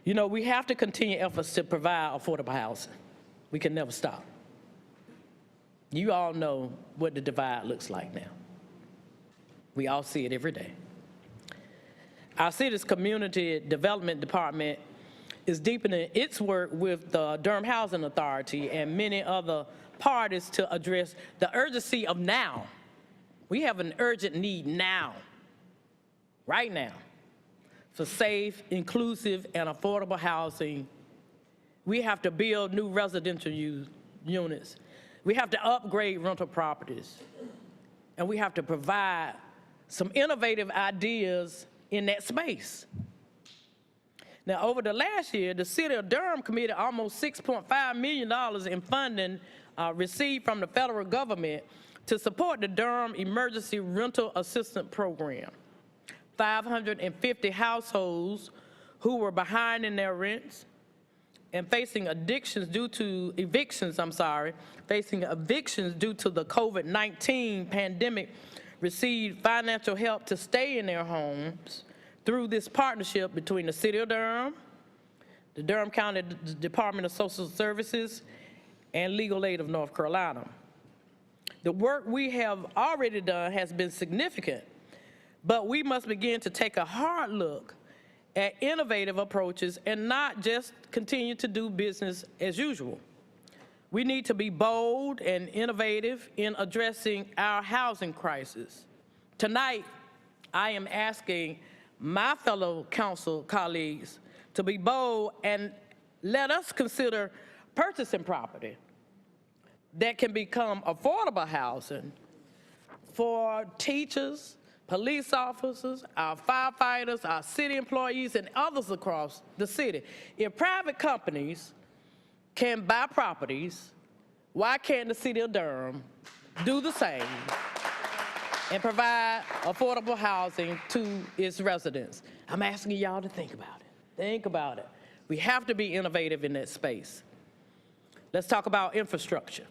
[SPEAKER 3] You know, we have to continue efforts to provide affordable housing. We can never stop. You all know what the divide looks like now. We all see it every day. Our city's community development department is deepening its work with the Durham Housing Authority and many other parties to address the urgency of now. We have an urgent need now, right now, for safe, inclusive, and affordable housing. We have to build new residential units. We have to upgrade rental properties. And we have to provide some innovative ideas in that space. Now, over the last year, the city of Durham committed almost $6.5 million in funding received from the federal government to support the Durham Emergency Rental Assistance Program. 550 households who were behind in their rents and facing evictions due to the COVID-19 pandemic received financial help to stay in their homes through this partnership between the City of Durham, the Durham County Department of Social Services, and Legal Aid of North Carolina. The work we have already done has been significant, but we must begin to take a hard look at innovative approaches and not just continue to do business as usual. We need to be bold and innovative in addressing our housing crisis. Tonight, I am asking my fellow council colleagues to be bold and let us consider purchasing property that can become affordable housing for teachers, police officers, our firefighters, our city employees, and others across the city. If private companies can buy properties, why can't the City of Durham do the same and provide affordable housing to its residents? I'm asking y'all to think about it. Think about it. We have to be innovative in that space. Let's talk about infrastructure.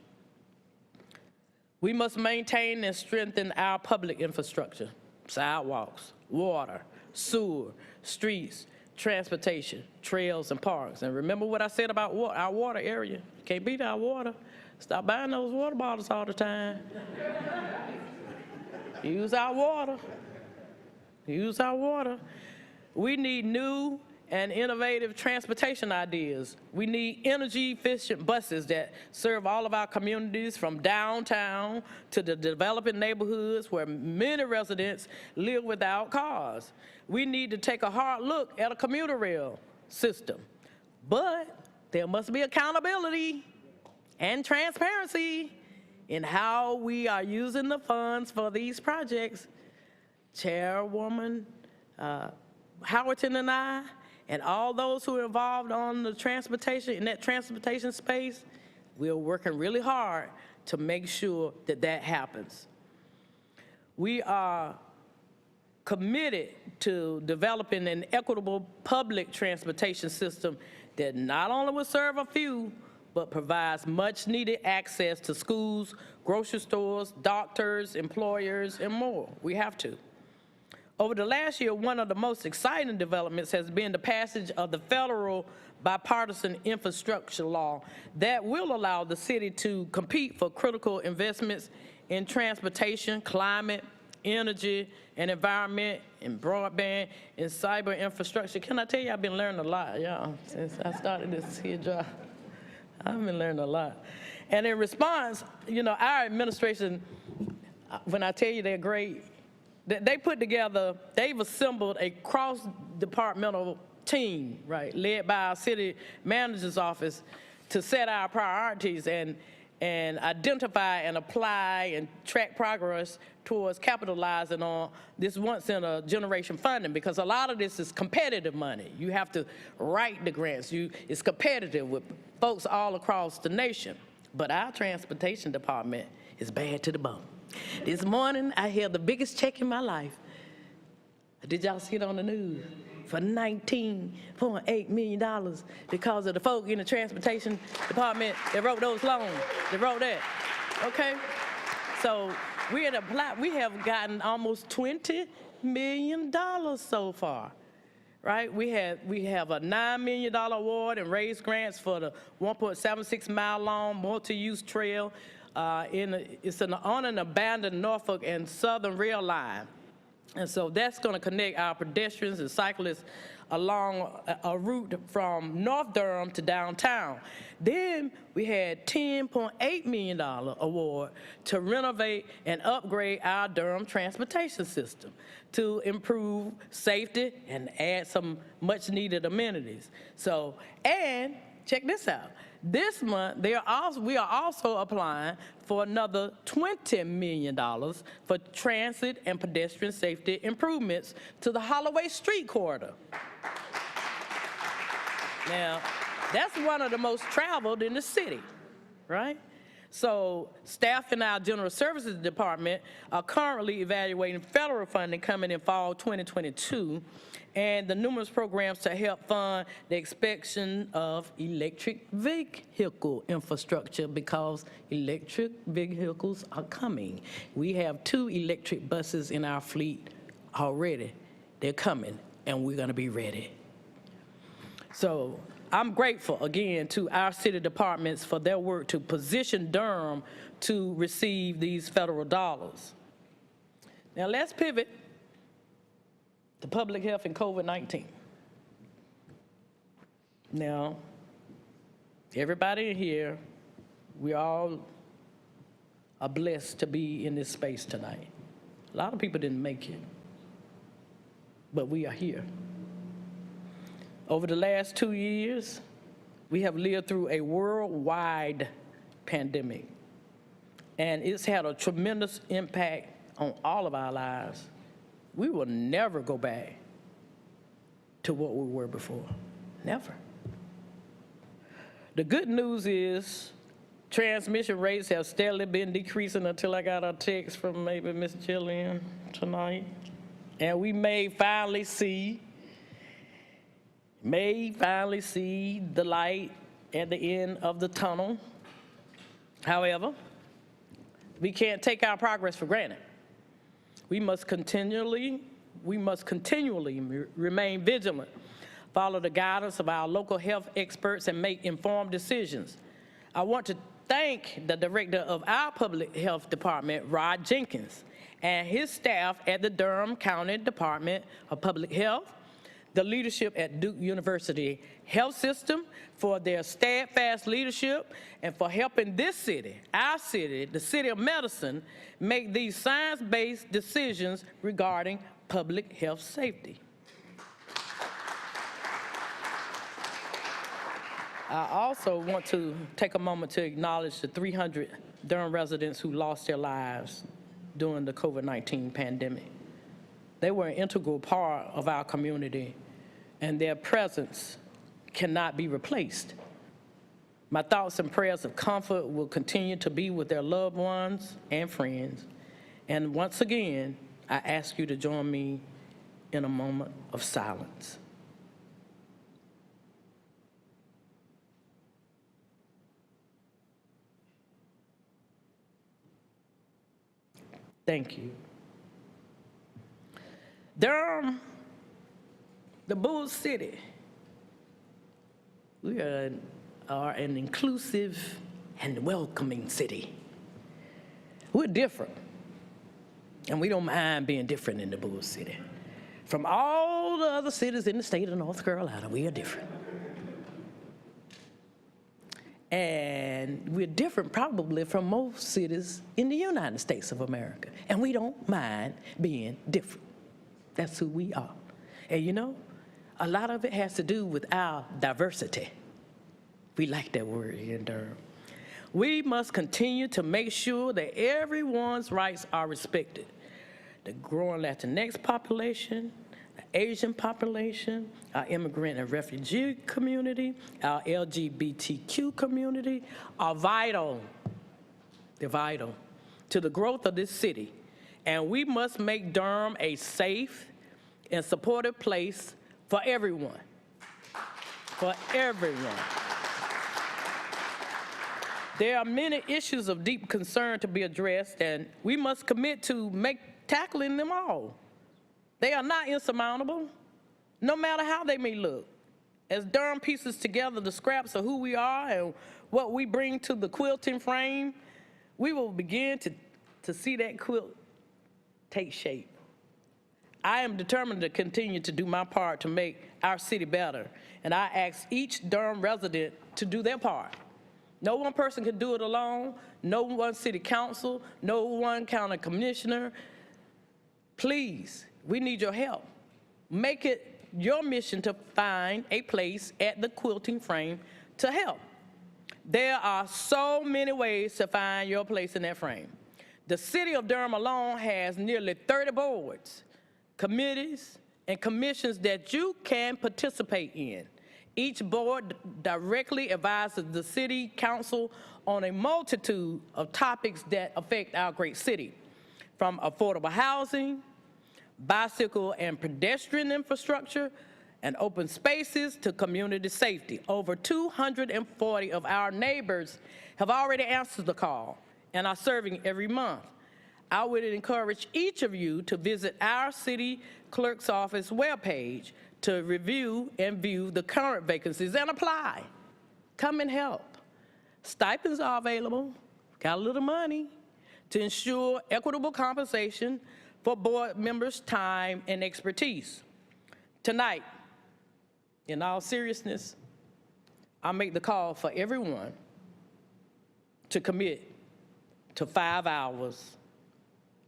[SPEAKER 3] We must maintain and strengthen our public infrastructure: sidewalks, water, sewer, streets, transportation, trails, and parks. And remember what I said about our water area. Can't beat our water. Stop buying those water bottles all the time. Use our water. Use our water. We need new and innovative transportation ideas. We need energy-efficient buses that serve all of our communities from downtown to the developing neighborhoods where many residents live without cars. We need to take a hard look at a commuter rail system. But there must be accountability and transparency in how we are using the funds for these projects. Chairwoman Howerton and I, and all those who are involved on the transportation, in that transportation space, we're working really hard to make sure that that happens. We are committed to developing an equitable public transportation system that not only will serve a few, but provides much needed access to schools, grocery stores, doctors, employers, and more. We have to. Over the last year, one of the most exciting developments has been the passage of the federal bipartisan infrastructure law that will allow the city to compete for critical investments in transportation, climate, energy and environment, and broadband, and cyber infrastructure. Can I tell you, I've been learning a lot, y'all, since I started this here job. I've been learning a lot. And in response, you know, our administration, when I tell you they're great, they put together, they've assembled a cross-departmental team, right, led by our city manager's office to set our priorities and identify and apply and track progress towards capitalizing on this once-in-a-generation funding, because a lot of this is competitive money. You have to write the grants. It's competitive with folks all across the nation. But our transportation department is bad to the bone. This morning, I held the biggest check in my life. Did y'all see it on the news? For $19.8 million because of the folk in the transportation department that wrote those loans, that wrote that, okay? So we have gotten almost $20 million so far, right? We have a $9 million award and raised grants for the 1.76 mile long multi-use trail. It's on an abandoned Norfolk and Southern rail line. And so that's going to connect our pedestrians and cyclists along a route from North Durham to downtown. Then we had $10.8 million award to renovate and upgrade our Durham transportation system to improve safety and add some much needed amenities. So, and check this out. This month, we are also applying for another $20 million for transit and pedestrian safety improvements to the Holloway Street corridor. Now, that's one of the most traveled in the city, right? So staff in our General Services Department are currently evaluating federal funding coming in fall 2022 and the numerous programs to help fund the expansion of electric vehicle infrastructure, because electric vehicles are coming. We have 2 electric buses in our fleet already. They're coming, and we're going to be ready. So I'm grateful, again, to our city departments for their work to position Durham to receive these federal dollars. Now let's pivot to public health and COVID-19. Now, everybody in here, we all are blessed to be in this space tonight. A lot of people didn't make it, but we are here. Over the last 2 years, we have lived through a worldwide pandemic, and it's had a tremendous impact on all of our lives. We will never go back to what we were before, never. The good news is transmission rates have steadily been decreasing until I got a text from maybe Ms. Jillian tonight, and we may finally see the light at the end of the tunnel. However, we can't take our progress for granted. We must continually remain vigilant, follow the guidance of our local health experts, and make informed decisions. I want to thank the director of our public health department, Rod Jenkins, and his staff at the Durham County Department of Public Health, the leadership at Duke University Health System for their steadfast leadership and for helping this city, our city, the city of Medicine, make these science-based decisions regarding public health safety. I also want to take a moment to acknowledge the 300 Durham residents who lost their lives during the COVID-19 pandemic. They were an integral part of our community, and their presence cannot be replaced. My thoughts and prayers of comfort will continue to be with their loved ones and friends. And once again, I ask you to join me in a moment of silence. Thank you. Durham, the Bull City, we are an inclusive and welcoming city. We're different. And we don't mind being different in the Bull City. From all the other cities in the state of North Carolina, we are different. And we're different probably from most cities in the United States of America. And we don't mind being different. That's who we are. And you know, a lot of it has to do with our diversity. We like that word here in Durham. We must continue to make sure that everyone's rights are respected. The growing Latinx population, the Asian population, our immigrant and refugee community, our LGBTQ community are vital. They're vital to the growth of this city. And we must make Durham a safe and supportive place for everyone. For everyone. There are many issues of deep concern to be addressed, and we must commit to tackling them all. They are not insurmountable, no matter how they may look. As Durham pieces together the scraps of who we are and what we bring to the quilting frame, we will begin to see that quilt take shape. I am determined to continue to do my part to make our city better, and I ask each Durham resident to do their part. No one person can do it alone, no one city council, no one county commissioner. Please, we need your help. Make it your mission to find a place at the quilting frame to help. There are so many ways to find your place in that frame. The city of Durham alone has nearly 30 boards, committees, and commissions that you can participate in. Each board directly advises the city council on a multitude of topics that affect our great city, from affordable housing, bicycle and pedestrian infrastructure, and open spaces to community safety. Over 240 of our neighbors have already answered the call and are serving every month. I would encourage each of you to visit our city clerk's office webpage to review and view the current vacancies and apply. Come and help. Stipends are available, got a little money, to ensure equitable compensation for board members' time and expertise. Tonight, in all seriousness, I make the call for everyone to commit to 5 hours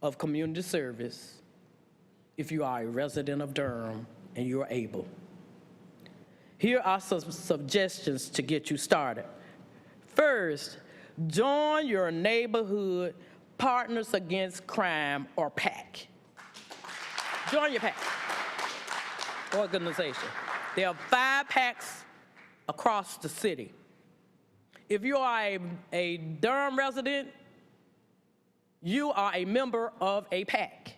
[SPEAKER 3] of community service if you are a resident of Durham and you're able. Here are some suggestions to get you started. First, join your neighborhood Partners Against Crime, or PAC. Join your PAC organization. There are 5 PACs across the city. If you are a Durham resident, you are a member of a PAC.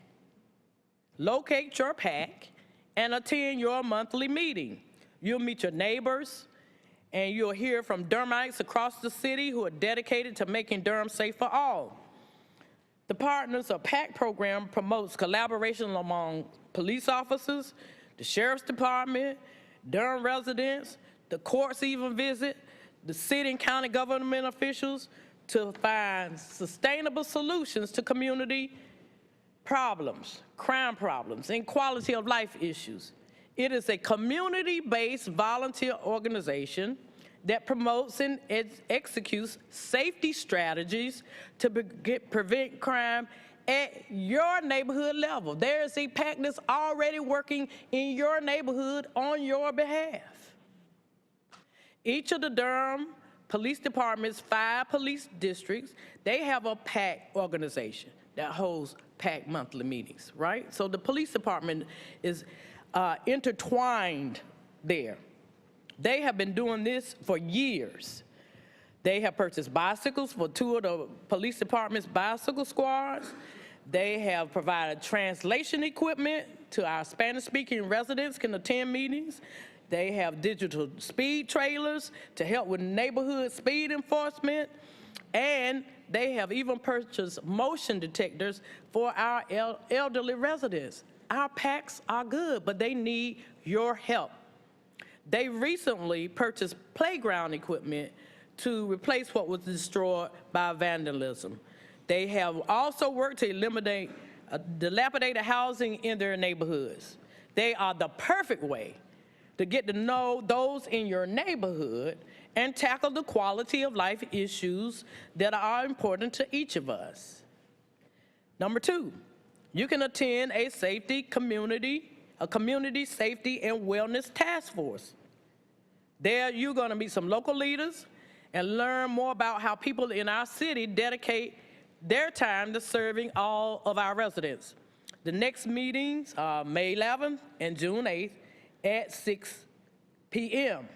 [SPEAKER 3] Locate your PAC and attend your monthly meeting. You'll meet your neighbors, and you'll hear from Durhamites across the city who are dedicated to making Durham safe for all. The Partners of PAC program promotes collaboration among police officers, the sheriff's department, Durham residents, the courts even visit, the city and county government officials to find sustainable solutions to community problems, crime problems, and quality of life issues. It is a community-based volunteer organization that promotes and executes safety strategies to prevent crime at your neighborhood level. There is a PAC that's already working in your neighborhood on your behalf. Each of the Durham Police Department's 5 police districts, they have a PAC organization that holds PAC monthly meetings, right? So the police department is intertwined there. They have been doing this for years. They have purchased bicycles for 2 of the police department's bicycle squads. They have provided translation equipment to our Spanish-speaking residents can attend meetings. They have digital speed trailers to help with neighborhood speed enforcement. And they have even purchased motion detectors for our elderly residents. Our PACs are good, but they need your help. They recently purchased playground equipment to replace what was destroyed by vandalism. They have also worked to eliminate dilapidated housing in their neighborhoods. They are the perfect way to get to know those in your neighborhood and tackle the quality of life issues that are important to each of us. Number 2, you can attend a community safety and wellness task force. There you're gonna meet some local leaders and learn more about how people in our city dedicate their time to serving all of our residents. The next meetings are May 11th and June 8th at 6 p.m.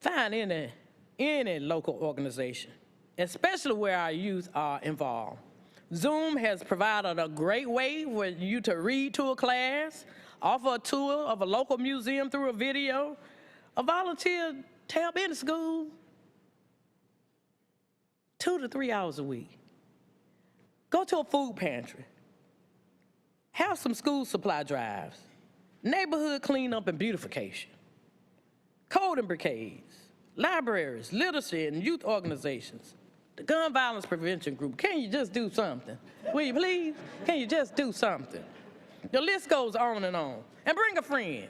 [SPEAKER 3] Find any local organization, especially where our youth are involved. Zoom has provided a great way for you to read to a class, offer a tour of a local museum through a video, a volunteer to help in the school, 2 to 3 hours a week. Go to a food pantry. Have some school supply drives, neighborhood cleanup and beautification, coding brigades, libraries, literacy and youth organizations, the gun violence prevention group. Can you just do something? Will you please? Can you just do something? The list goes on. And bring a friend,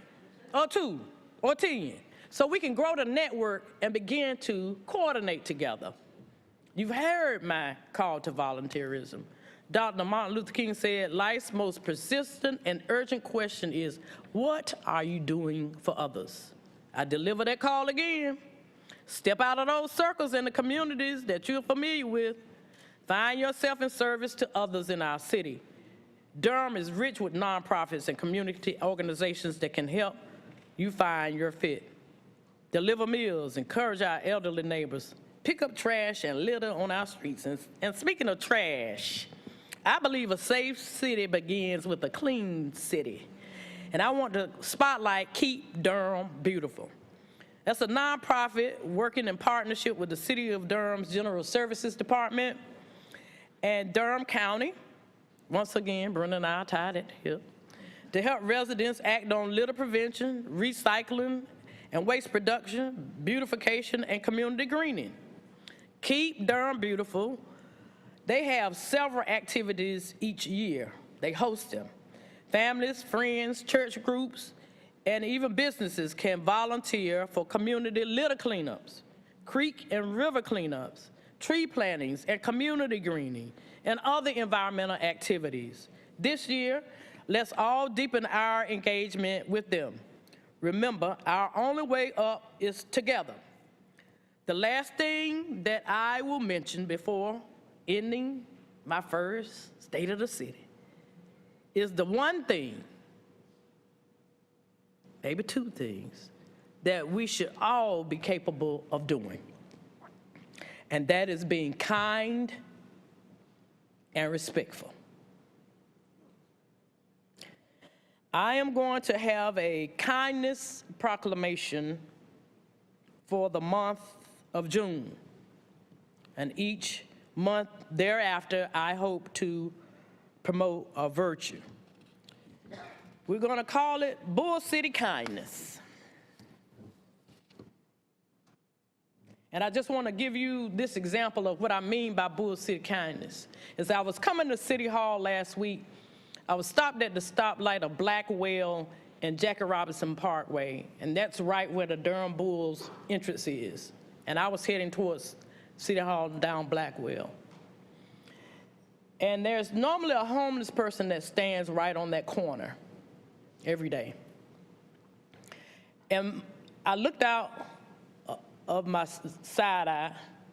[SPEAKER 3] or 2, or 10, so we can grow the network and begin to coordinate together. You've heard my call to volunteerism. Dr. Martin Luther King said, life's most persistent and urgent question is, what are you doing for others? I deliver that call again. Step out of those circles in the communities that you're familiar with. Find yourself in service to others in our city. Durham is rich with nonprofits and community organizations that can help you find your fit. Deliver meals, encourage our elderly neighbors, pick up trash and litter on our streets. And speaking of trash, I believe a safe city begins with a clean city. And I want to spotlight Keep Durham Beautiful. That's a nonprofit working in partnership with the City of Durham's General Services Department and Durham County. Once again, Brenda and I are tied at the hip, to help residents act on litter prevention, recycling, and waste reduction, beautification, and community greening. Keep Durham Beautiful. They have several activities each year. They host them. Families, friends, church groups, and even businesses can volunteer for community litter cleanups, creek and river cleanups, tree plantings and community greening, and other environmental activities. This year, let's all deepen our engagement with them. Remember, our only way up is together. The last thing that I will mention before ending my first State of the City is the one thing, maybe 2 things, that we should all be capable of doing. And that is being kind and respectful. I am going to have a kindness proclamation for the month of June. And each month thereafter, I hope to promote a virtue. We're going to call it Bull City Kindness. And I just want to give you this example of what I mean by Bull City Kindness. As I was coming to City Hall last week, I was stopped at the stoplight of Blackwell and Jackie Robinson Parkway, and that's right where the Durham Bulls entrance is. And I was heading towards City Hall down Blackwell. And there's normally a homeless person that stands right on that corner every day. And I looked out of my side eye,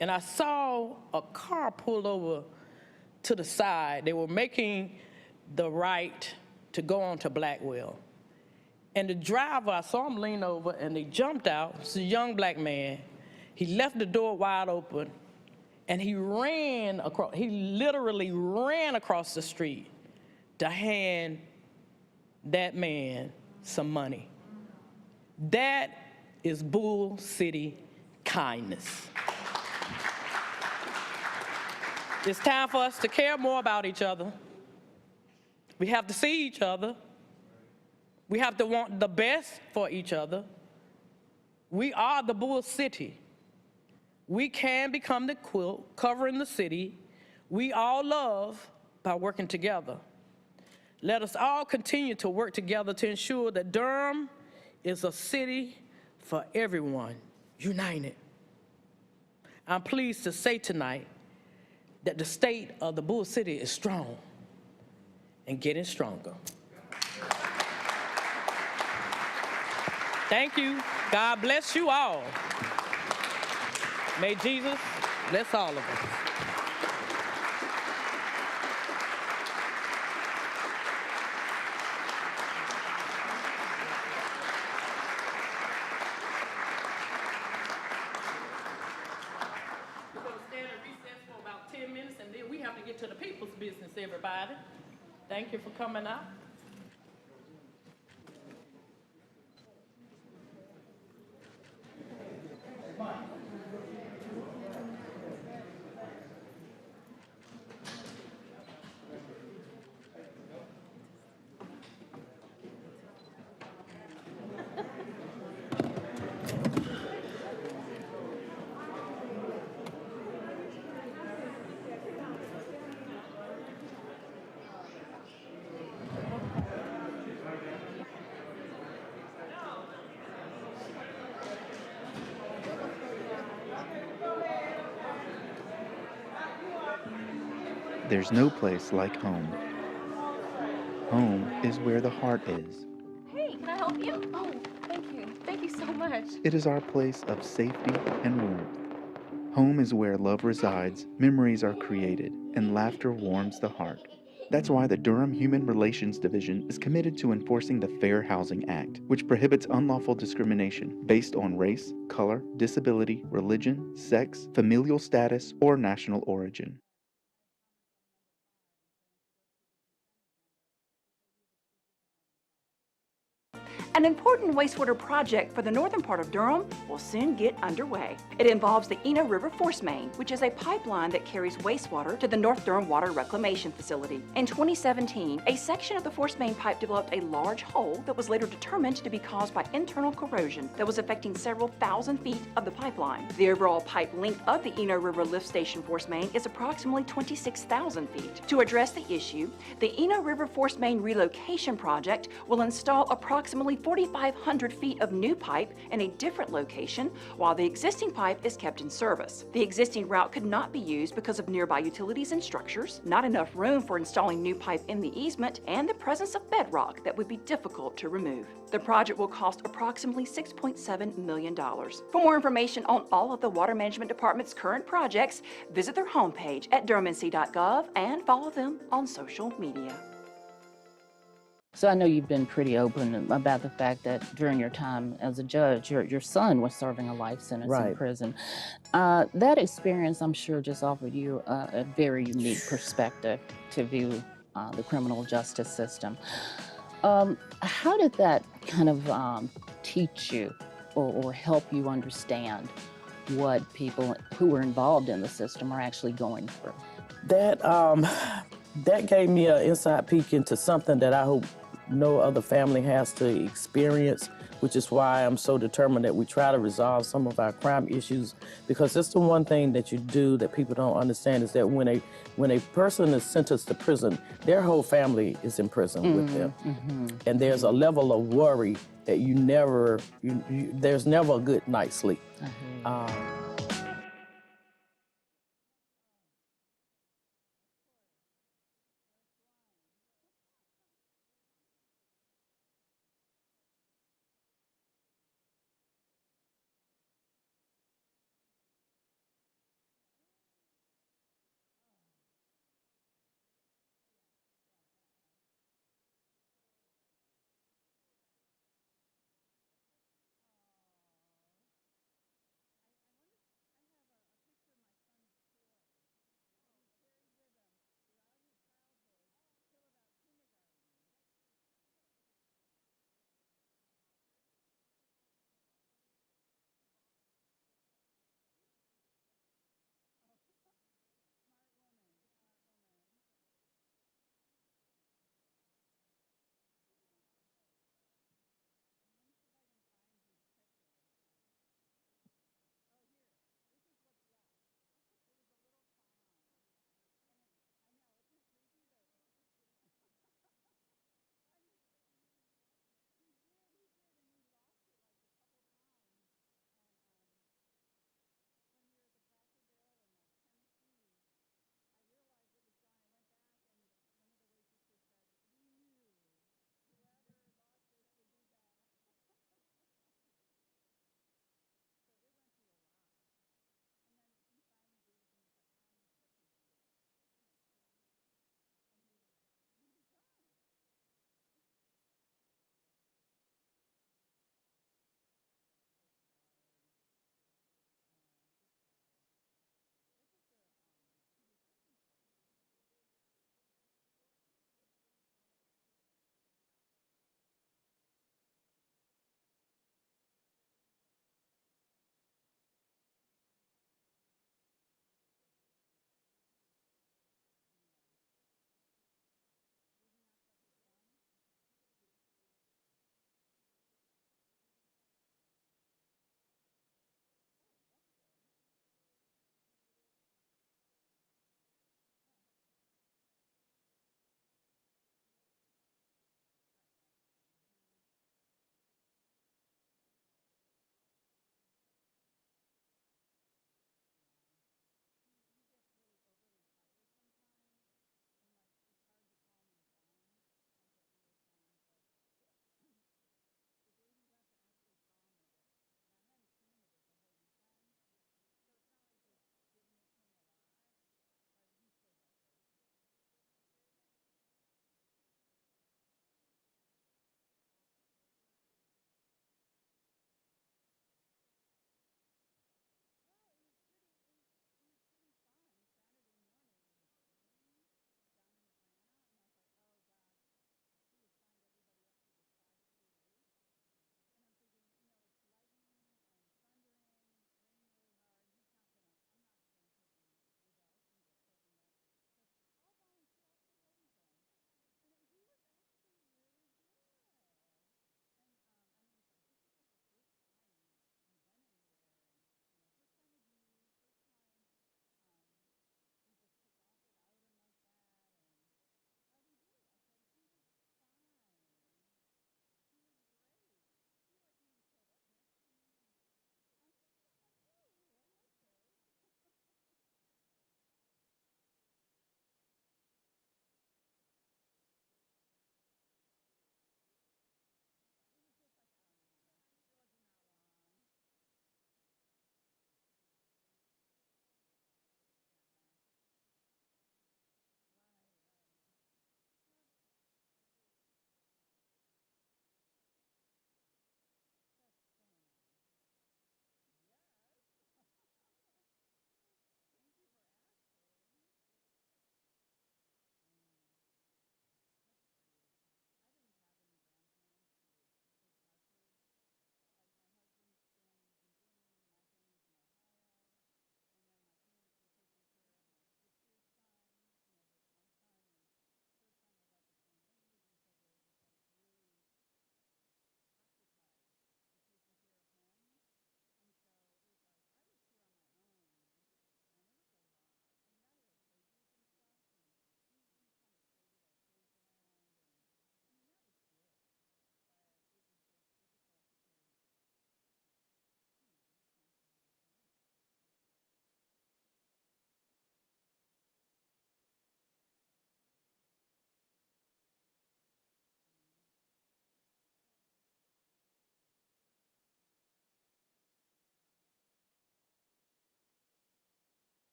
[SPEAKER 3] and I saw a car pull over to the side. They were making the right to go on to Blackwell. And the driver, I saw him lean over, and they jumped out. It's a young black man. He left the door wide open, and he ran across, he literally ran across the street to hand that man some money. That is Bull City kindness. It's time for us to care more about each other. We have to see each other. We have to want the best for each other. We are the Bull City. We can become the quilt covering the city. We all love by working together. Let us all continue to work together to ensure that Durham is a city for everyone, united. I'm pleased to say tonight that the state of the Bull City is strong and getting stronger. Thank you. God bless you all. May Jesus bless all of us. We're going to stand and recess for about 10 minutes, and then we have to get to the people's business, everybody. Thank you for coming out.
[SPEAKER 6] There's no place like home. Home is where the heart is.
[SPEAKER 1] Hey, can I help you? Oh, thank you. Thank you so much.
[SPEAKER 6] It is our place of safety and warmth. Home is where love resides, memories are created, and laughter warms the heart. That's why the Durham Human Relations Division is committed to enforcing the Fair Housing Act, which prohibits unlawful discrimination based on race, color, disability, religion, sex, familial status, or national origin.
[SPEAKER 8] An important wastewater project for the northern part of Durham will soon get underway. It involves the Eno River Force Main, which is a pipeline that carries wastewater to the North Durham Water Reclamation Facility. In 2017, a section of the force main pipe developed a large hole that was later determined to be caused by internal corrosion that was affecting several thousand feet of the pipeline. The overall pipe length of the Eno River Lift Station force main is approximately 26,000 feet. To address the issue, the Eno River Force Main Relocation Project will install approximately 4,500 feet of new pipe in a different location while the existing pipe is kept in service. The existing route could not be used because of nearby utilities and structures, not enough room for installing new pipe in the easement, and the presence of bedrock that would be difficult to remove. The project will cost approximately $6.7 million. For more information on all of the Water Management Department's current projects, visit their homepage at durhamnc.gov and follow them on social media.
[SPEAKER 4] So I know you've been pretty open about the fact that during your time as a judge, your son was serving a life sentence in
[SPEAKER 3] Right.
[SPEAKER 4] prison. That experience, I'm sure, just offered you a very unique perspective to view the criminal justice system. How did that kind of teach you or help you understand what people who were involved in the system are actually going through?
[SPEAKER 3] That gave me an inside peek into something that I hope no other family has to experience, which is why I'm so determined that we try to resolve some of our crime issues, because it's the one thing that you do that people don't understand is that when a person is sentenced to prison, their whole family is in prison with them. And there's a level of worry that there's never a good night's sleep.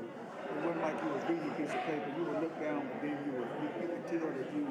[SPEAKER 2] It wasn't like you was reading a piece of paper. You would look down, but then you could tell that you.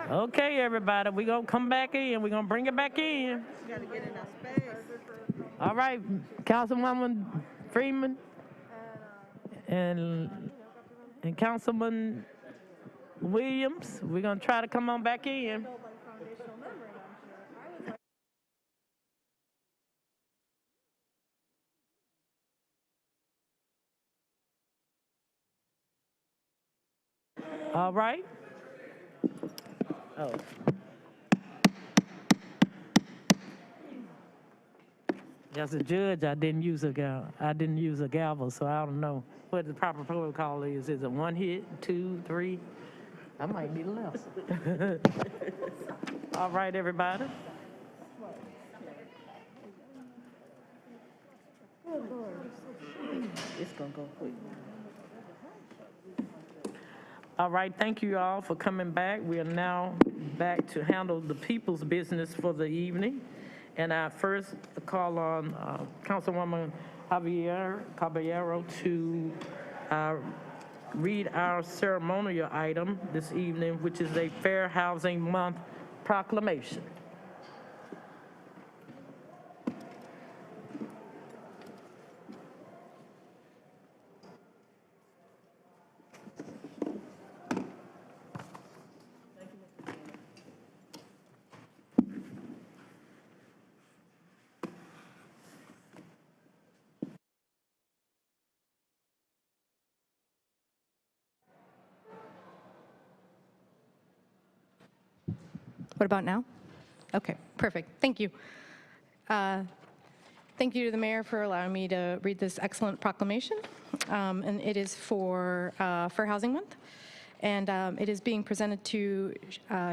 [SPEAKER 3] Okay, everybody, we're going to come back in. We're going to bring it back in.
[SPEAKER 4] Got to get in our space.
[SPEAKER 3] All right, Councilwoman Freeman and Councilman Williams, we're going to try to come on back in. All right. Oh. As a judge, I didn't use a gavel, so I don't know what the proper protocol is. Is it 1 hit, 2, 3? I might need less. All right, everybody.
[SPEAKER 4] It's going to go quick.
[SPEAKER 3] All right, thank you all for coming back. We are now back to handle the people's business for the evening. And I first call on Councilwoman Caballero to read our ceremonial item this evening, which is a Fair Housing Month proclamation.
[SPEAKER 1] What about now? Okay, perfect. Thank you. Thank you to the mayor for allowing me to read this excellent proclamation. And it is for Housing Month. And it is being presented to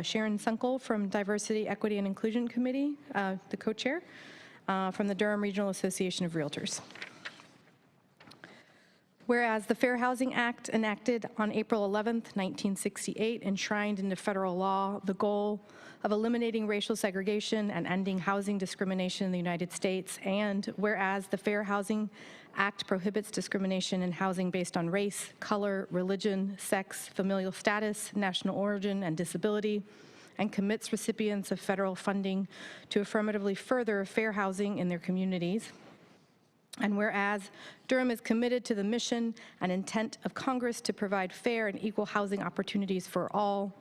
[SPEAKER 1] Sharon Sunkel from Diversity, Equity, and Inclusion Committee, the co-chair, from the Durham Regional Association of Realtors. Whereas the Fair Housing Act, enacted on April 11th, 1968, enshrined into federal law the goal of eliminating racial segregation and ending housing discrimination in the United States, and whereas the Fair Housing Act prohibits discrimination in housing based on race, color, religion, sex, familial status, national origin, and disability, and commits recipients of federal funding to affirmatively further fair housing in their communities. And whereas Durham is committed to the mission and intent of Congress to provide fair and equal housing opportunities for all,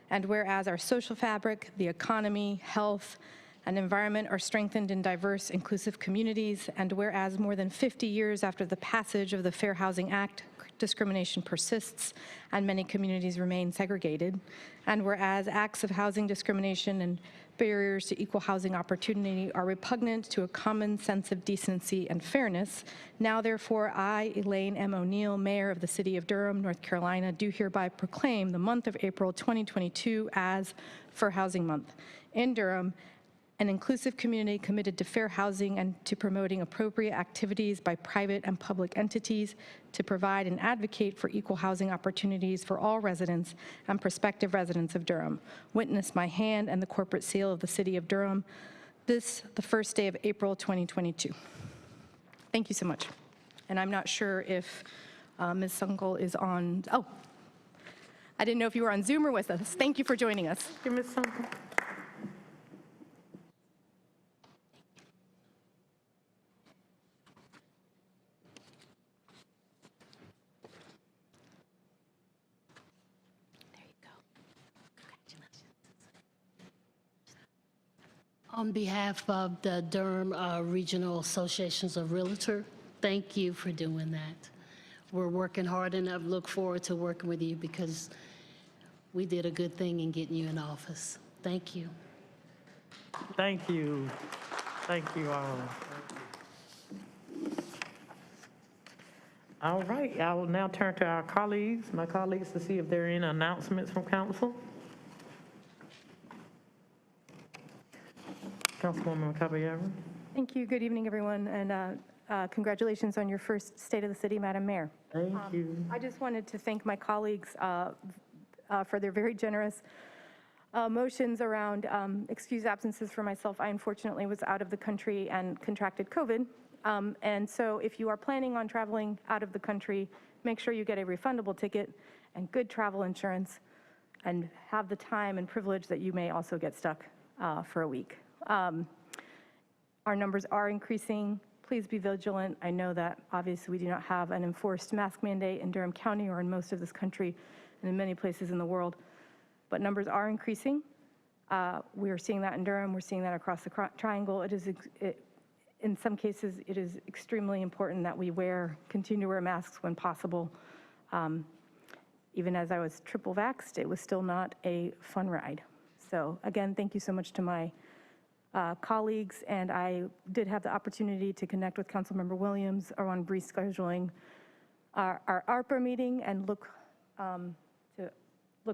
[SPEAKER 1] and whereas our social fabric, the economy, health, and environment are strengthened in diverse, inclusive communities, and whereas more than 50 years after the passage of the Fair Housing Act, discrimination persists and many communities remain segregated, and whereas acts of housing discrimination and barriers to equal housing opportunity are repugnant to a common sense of decency and fairness, now therefore I, Elaine M. O'Neill, Mayor of the City of Durham, North Carolina, do hereby proclaim the month of April 2022 as For Housing Month in Durham, an inclusive community committed to fair housing and to promoting appropriate activities by private and public entities to provide and advocate for equal housing opportunities for all residents and prospective residents of Durham. Witness my hand and the corporate seal of the City of Durham, this, the first day of April 2022. Thank you so much. And I'm not sure if Ms. Sunkel is on, oh, I didn't know if you were on Zoom or with us. Thank you for joining us.
[SPEAKER 3] Thank you, Ms. Sunkel.
[SPEAKER 9] On behalf of the Durham Regional Associations of Realtors, thank you for doing that. We're working hard and I look forward to working with you because we did a good thing in getting you in office. Thank you.
[SPEAKER 3] Thank you. Thank you all. All right, I will now turn to our colleagues, my colleagues, to see if there are any announcements from council. Councilwoman Caballero.
[SPEAKER 1] Thank you. Good evening, everyone, and congratulations on your first State of the City, Madam Mayor.
[SPEAKER 3] Thank you.
[SPEAKER 1] I just wanted to thank my colleagues for their very generous motions around excused absences for myself. I unfortunately was out of the country and contracted COVID. And so if you are planning on traveling out of the country, make sure you get a refundable ticket and good travel insurance and have the time and privilege that you may also get stuck for a week. Our numbers are increasing. Please be vigilant. I know that obviously we do not have an enforced mask mandate in Durham County or in most of this country and in many places in the world, but numbers are increasing. We are seeing that in Durham. We're seeing that across the triangle. In some cases, it is extremely important that we continue to wear masks when possible. Even as I was triple vaxxed, it was still not a fun ride. So again, thank you so much to my colleagues, and I did have the opportunity to connect with Councilmember Williams around rescheduling our ARPA meeting and look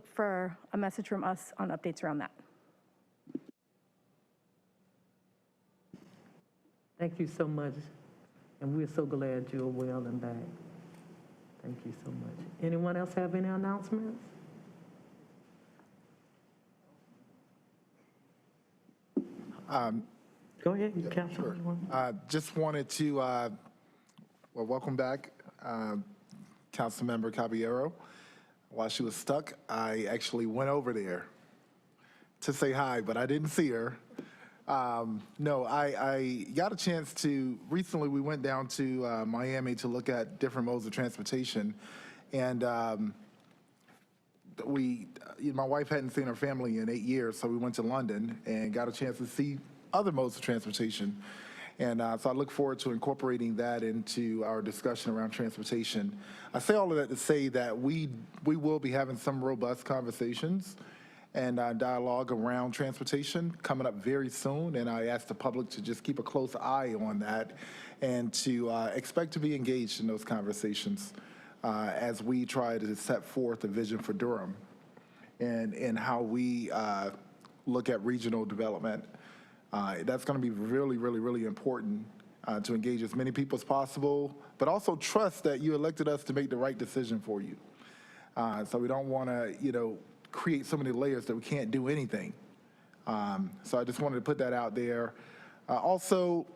[SPEAKER 1] for a message from us on updates around that.
[SPEAKER 3] Thank you so much, and we're so glad you're well and back. Thank you so much. Anyone else have any announcements? Go ahead, Councilman.
[SPEAKER 7] Sure. Just wanted to, welcome back, Councilmember Caballero. While she was stuck, I actually went over there to say hi, but I didn't see her. No, I got a chance to, recently we went down to Miami to look at different modes of transportation, and my wife hadn't seen her family in 8 years, so we went to London and got a chance to see other modes of transportation. And so I look forward to incorporating that into our discussion around transportation. I say all of that to say that we will be having some robust conversations and dialogue around transportation coming up very soon, and I ask the public to just keep a close eye on that and to expect to be engaged in those conversations as we try to set forth a vision for Durham and how we look at regional development. That's going to be really, really, really important to engage as many people as possible, but also trust that you elected us to make the right decision for you. So we don't want to, create so many layers that we can't do anything. So I just wanted to put that out there. Also,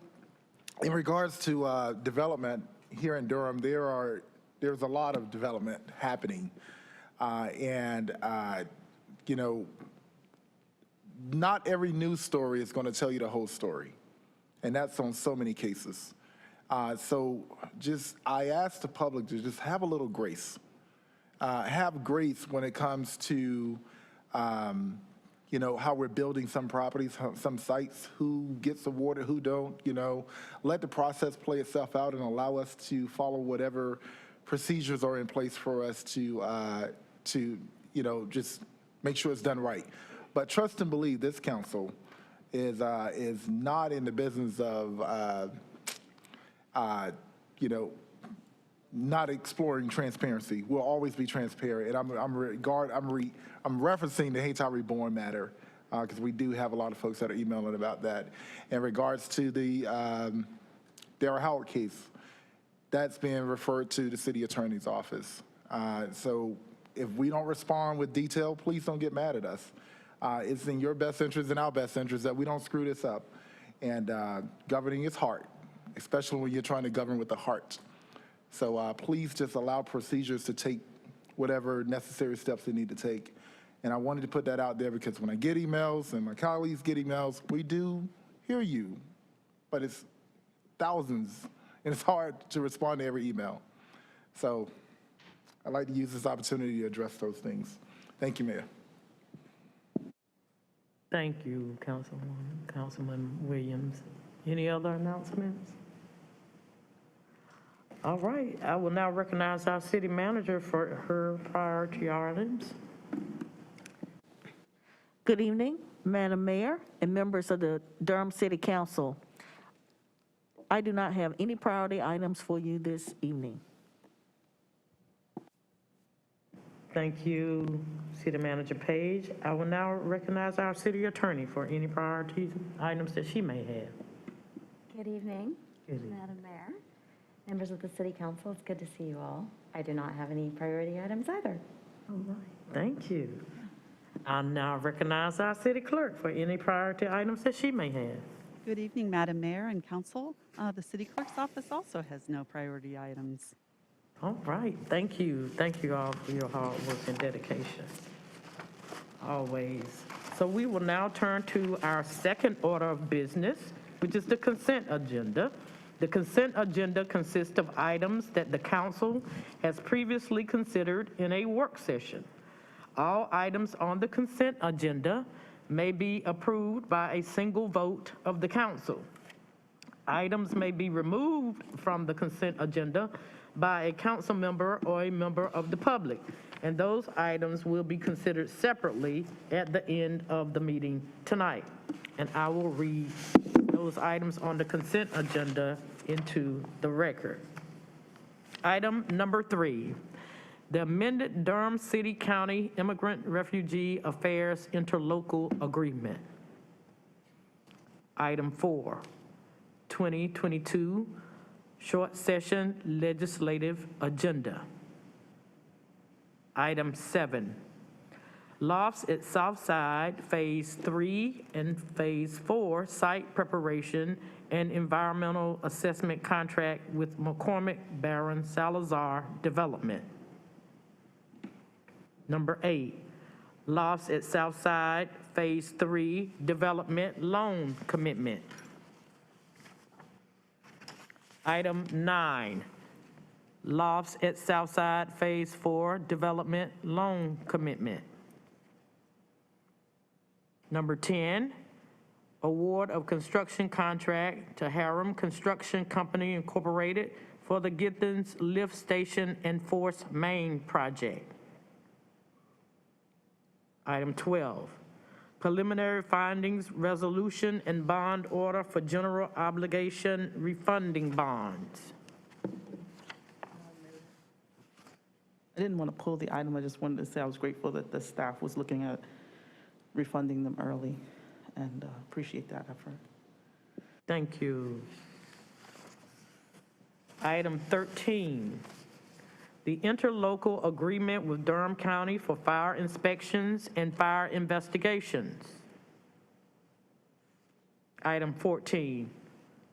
[SPEAKER 7] in regards to development here in Durham, there's a lot of development happening, not every news story is going to tell you the whole story, and that's on so many cases. So I ask the public to just have a little grace. Have grace when it comes to, how we're building some properties, some sites, who gets awarded, who don't, let the process play itself out and allow us to follow whatever procedures are in place for us to just make sure it's done right. But trust and believe this council is not in the business of, not exploring transparency. We'll always be transparent, and I'm referencing the Hayti Reborn matter because we do have a lot of folks that are emailing about that. In regards to the Darrell Howard case, that's being referred to the city attorney's office. So if we don't respond with detail, please don't get mad at us. It's in your best interest and our best interest that we don't screw this up. And governing is hard, especially when you're trying to govern with the heart. So please just allow procedures to take whatever necessary steps they need to take. And I wanted to put that out there because when I get emails and my colleagues get emails, we do hear you, but it's thousands, and it's hard to respond to every email. So I'd like to use this opportunity to address those things. Thank you, Mayor.
[SPEAKER 3] Thank you, Councilman Williams. Any other announcements? All right, I will now recognize our city manager for her priority items.
[SPEAKER 4] Good evening, Madam Mayor and members of the Durham City Council. I do not have any priority items for you this evening.
[SPEAKER 3] Thank you, City Manager Page. I will now recognize our city attorney for any priority items that she may have.
[SPEAKER 10] Good evening,
[SPEAKER 3] Good evening.
[SPEAKER 10] Madam Mayor, members of the City Council. It's good to see you all. I do not have any priority items either.
[SPEAKER 3] All right, thank you. I'll now recognize our city clerk for any priority items that she may have.
[SPEAKER 5] Good evening, Madam Mayor and Council. The City Clerk's office also has no priority items.
[SPEAKER 3] All right, thank you. Thank you all for your hard work and dedication, always. So we will now turn to our second order of business, which is the consent agenda. The consent agenda consists of items that the council has previously considered in a work session. All items on the consent agenda may be approved by a single vote of the council. Items may be removed from the consent agenda by a council member or a member of the public, and those items will be considered separately at the end of the meeting tonight. And I will read those items on the consent agenda into the record. Item number 3, the amended Durham City County Immigrant Refugee Affairs Interlocal Agreement. Item 4, 2022 Short Session Legislative Agenda. Item 7, Lofts at Southside Phase 3 and Phase 4 Site Preparation and Environmental Assessment Contract with McCormick Barron Salazar Development. Number 8, Lofts at Southside Phase 3 Development Loan Commitment. Item 9, Lofts at Southside Phase 4 Development Loan Commitment. Number 10, award of construction contract to Harem Construction Company Incorporated for the Githens Lift Station and Force Main Project. Item 12, preliminary findings, resolution, and bond order for general obligation refunding bonds.
[SPEAKER 11] I didn't want to pull the item, I just wanted to say I was grateful that the staff was looking at refunding them early, and appreciate that effort.
[SPEAKER 3] Thank you. Item 13, the interlocal agreement with Durham County for fire inspections and fire investigations. Item 14,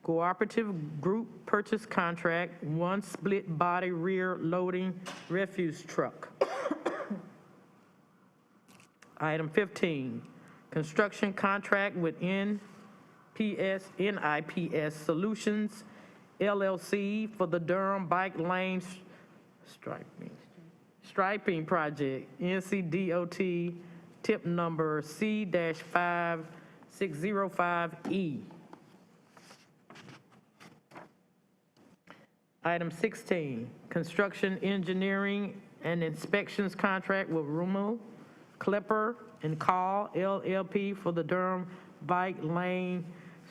[SPEAKER 3] cooperative group purchase contract, one split body rear loading refuse truck. Item 15, construction contract with NIPS Solutions LLC for the Durham Bike Lane striping project, NCDOT tip number C-5605E. Item 16, construction engineering and inspections contract with Rummel, Klepper, and Call LLP for the Durham Bike Lane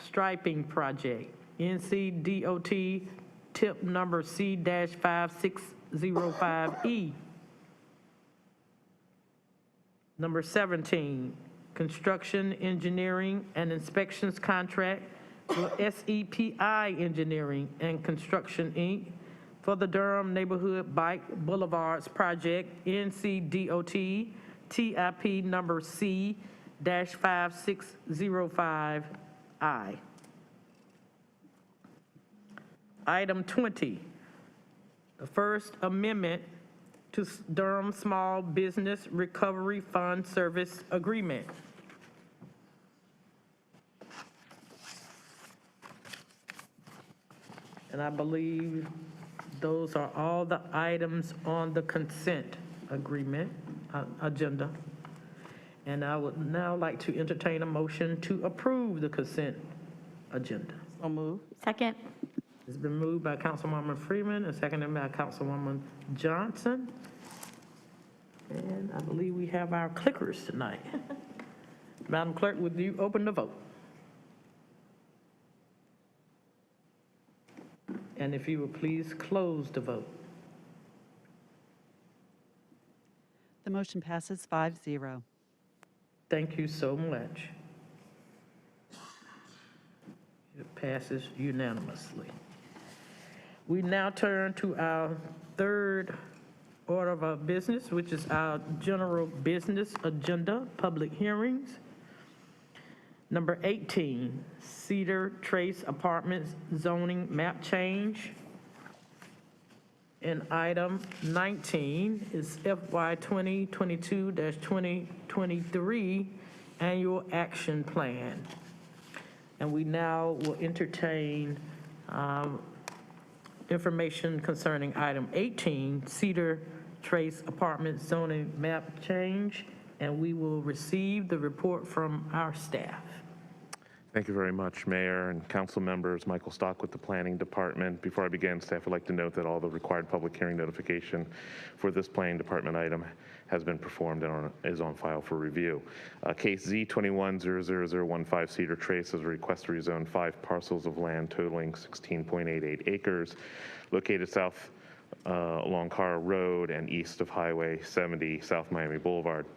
[SPEAKER 3] striping project, NCDOT tip number C-5605E. Number 17, construction engineering and inspections contract with SEPI Engineering and Construction, Inc. for the Durham Neighborhood Bike Boulevards project, NCDOT TIP number C-5605I. Item 20, the First Amendment to Durham Small Business Recovery Fund Service Agreement. And I believe those are all the items on the consent agreement agenda. And I would now like to entertain a motion to approve the consent agenda.
[SPEAKER 11] So move.
[SPEAKER 10] Second.
[SPEAKER 3] It's been moved by Councilwoman Freeman and seconded by Councilwoman Johnson. And I believe we have our clickers tonight. Madam Clerk, would you open the vote? And if you would please close the vote.
[SPEAKER 5] The motion passes 5-0.
[SPEAKER 3] Thank you so much. It passes unanimously. We now turn to our third order of our business, which is our general business agenda, public hearings. Number 18, Cedar Trace Apartments zoning map change. And item 19 is FY 2022-2023 Annual Action Plan. And we now will entertain information concerning item 18, Cedar Trace Apartments zoning map change, and we will receive the report from our staff.
[SPEAKER 12] Thank you very much, Mayor and council members. Michael Stock with the Planning Department. Before I begin, staff would like to note that all the required public hearing notification for this Planning Department item has been performed and is on file for review. Case Z21-00015 Cedar Trace is a request to rezone 5 parcels of land totaling 16.88 acres located south along Carr Road and east of Highway 70, South Miami Boulevard.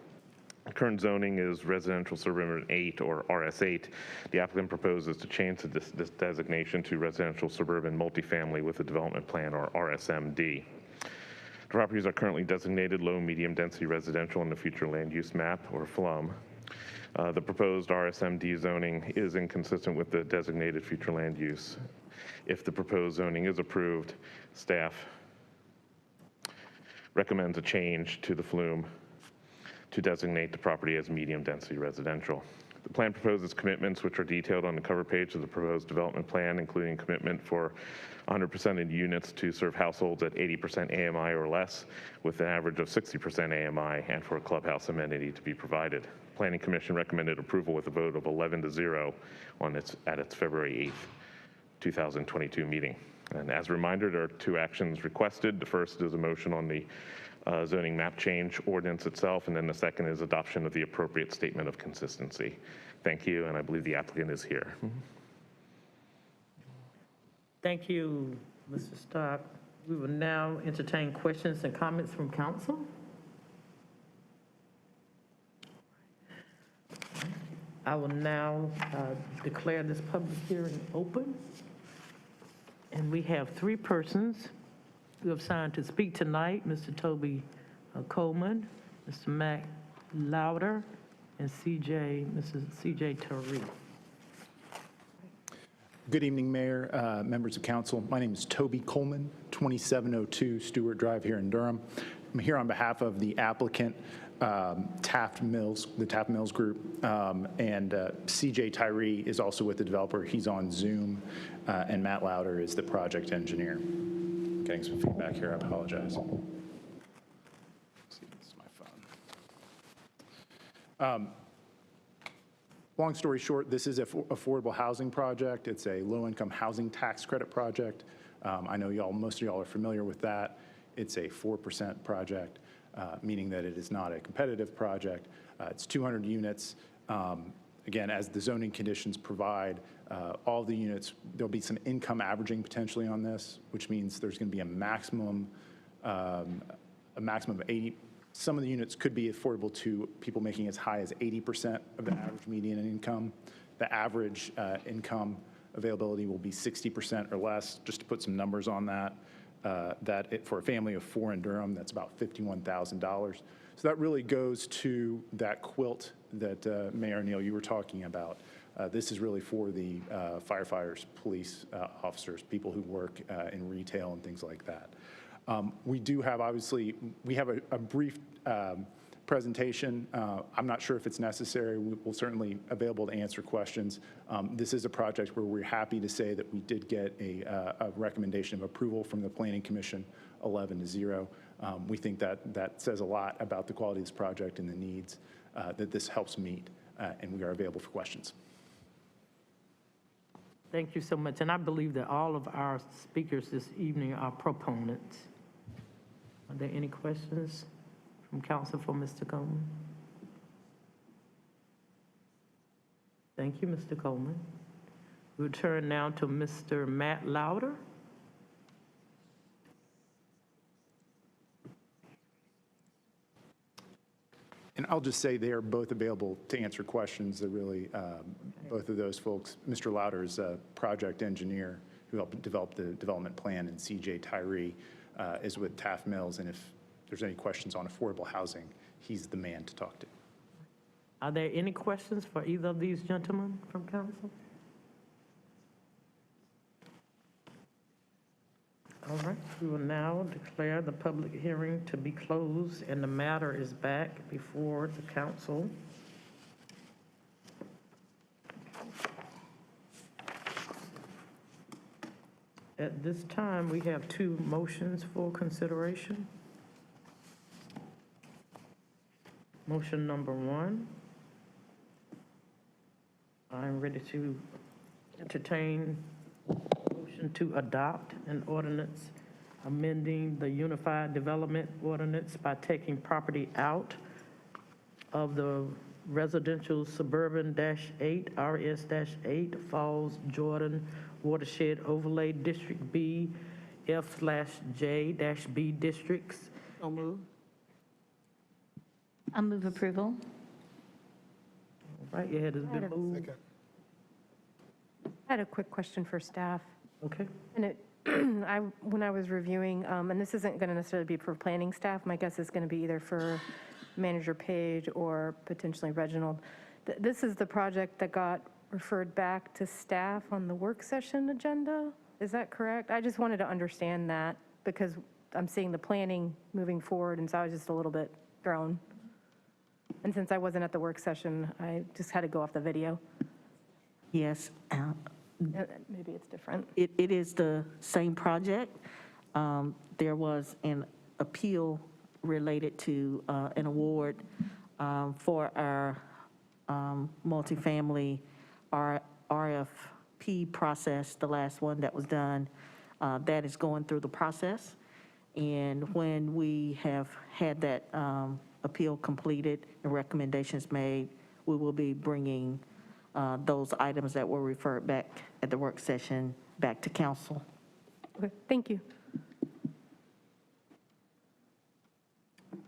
[SPEAKER 12] Current zoning is residential suburban 8 or RS8. The applicant proposes to change this designation to residential suburban multifamily with a development plan or RSMD. The properties are currently designated low medium density residential in the future land use map or FLUM. The proposed RSMD zoning is inconsistent with the designated future land use. If the proposed zoning is approved, staff recommends a change to the FLUM to designate the property as medium-density residential. The plan proposes commitments which are detailed on the cover page of the proposed development plan, including commitment for 100% of units to serve households at 80% AMI or less, with an average of 60% AMI, and for a clubhouse amenity to be provided. Planning Commission recommended approval with a vote of 11-0 at its February 8th, 2022 meeting. And as a reminder, there are 2 actions requested. The first is a motion on the zoning map change ordinance itself, and then the second is adoption of the appropriate statement of consistency. Thank you, and I believe the applicant is here.
[SPEAKER 3] Thank you, Mr. Stock. We will now entertain questions and comments from council. I will now declare this public hearing open. And we have 3 persons who have signed to speak tonight, Mr. Toby Coleman, Mr. Mac Louder, and Mrs. CJ Tariq.
[SPEAKER 13] Good evening, Mayor, members of council. My name is Toby Coleman, 2702 Stewart Drive here in Durham. I'm here on behalf of the applicant, Taft Mills, the Taft Mills Group, and CJ Tyree is also with the developer. He's on Zoom, and Matt Louder is the project engineer. I'm getting some feedback here, I apologize. Let's see, this is my phone. Long story short, this is an affordable housing project. It's a low-income housing tax credit project. I know most of y'all are familiar with that. It's a 4% project, meaning that it is not a competitive project. It's 200 units. Again, as the zoning conditions provide, all the units, there'll be some income averaging potentially on this, which means there's going to be a maximum of 80. Some of the units could be affordable to people making as high as 80% of the average median income. The average income availability will be 60% or less. Just to put some numbers on that, for a family of 4 in Durham, that's about $51,000. So that really goes to that quilt that Mayor Neal, you were talking about. This is really for the firefighters, police officers, people who work in retail and things like that. We do have, obviously, we have a brief presentation. I'm not sure if it's necessary. We'll certainly available to answer questions. This is a project where we're happy to say that we did get a recommendation of approval from the Planning Commission, 11-0. We think that says a lot about the quality of this project and the needs that this helps meet, and we are available for questions.
[SPEAKER 3] Thank you so much. And I believe that all of our speakers this evening are proponents. Are there any questions from council for Mr. Coleman? Thank you, Mr. Coleman. We'll turn now to Mr. Matt Louder.
[SPEAKER 13] And I'll just say they are both available to answer questions. They're really, both of those folks. Mr. Louder is a project engineer who helped develop the development plan, and CJ Tyree is with Taft Mills. And if there's any questions on affordable housing, he's the man to talk to.
[SPEAKER 3] Are there any questions for either of these gentlemen from council? All right, we will now declare the public hearing to be closed, and the matter is back before the council. At this time, we have 2 motions for consideration. Motion number 1. I'm ready to entertain motion to adopt an ordinance amending the Unified Development Ordinance by taking property out of the residential suburban -8, RS-8, Falls, Jordan, Watershed Overlay District B, F/J-B districts.
[SPEAKER 11] So move.
[SPEAKER 10] I'll move approval.
[SPEAKER 3] All right, it has been moved.
[SPEAKER 1] I had a quick question for staff.
[SPEAKER 3] Okay.
[SPEAKER 1] And when I was reviewing, and this isn't going to necessarily be for planning staff, my guess is going to be either for Manager Page or potentially Reginald. This is the project that got referred back to staff on the work session agenda. Is that correct? I just wanted to understand that because I'm seeing the planning moving forward, and so I was just a little bit thrown. And since I wasn't at the work session, I just had to go off the video.
[SPEAKER 4] Yes,
[SPEAKER 1] Maybe it's different.
[SPEAKER 4] it is the same project. There was an appeal related to an award for our multifamily RFP process, the last one that was done. That is going through the process.
[SPEAKER 11] And when we have had that appeal completed and recommendations made, we will be bringing those items that were referred back at the work session back to council.
[SPEAKER 1] Okay, thank you.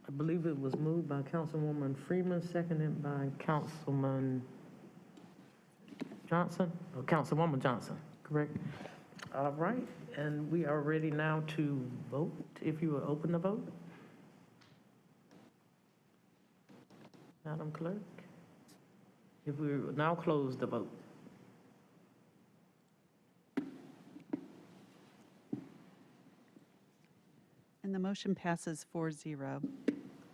[SPEAKER 3] I believe it was moved by Councilwoman Freeman, seconded by Councilman Johnson, or Councilwoman Johnson, correct? All right, and we are ready now to vote. If you will open the vote. Madam Clerk, if we will now close the vote.
[SPEAKER 5] And the motion passes 4-0.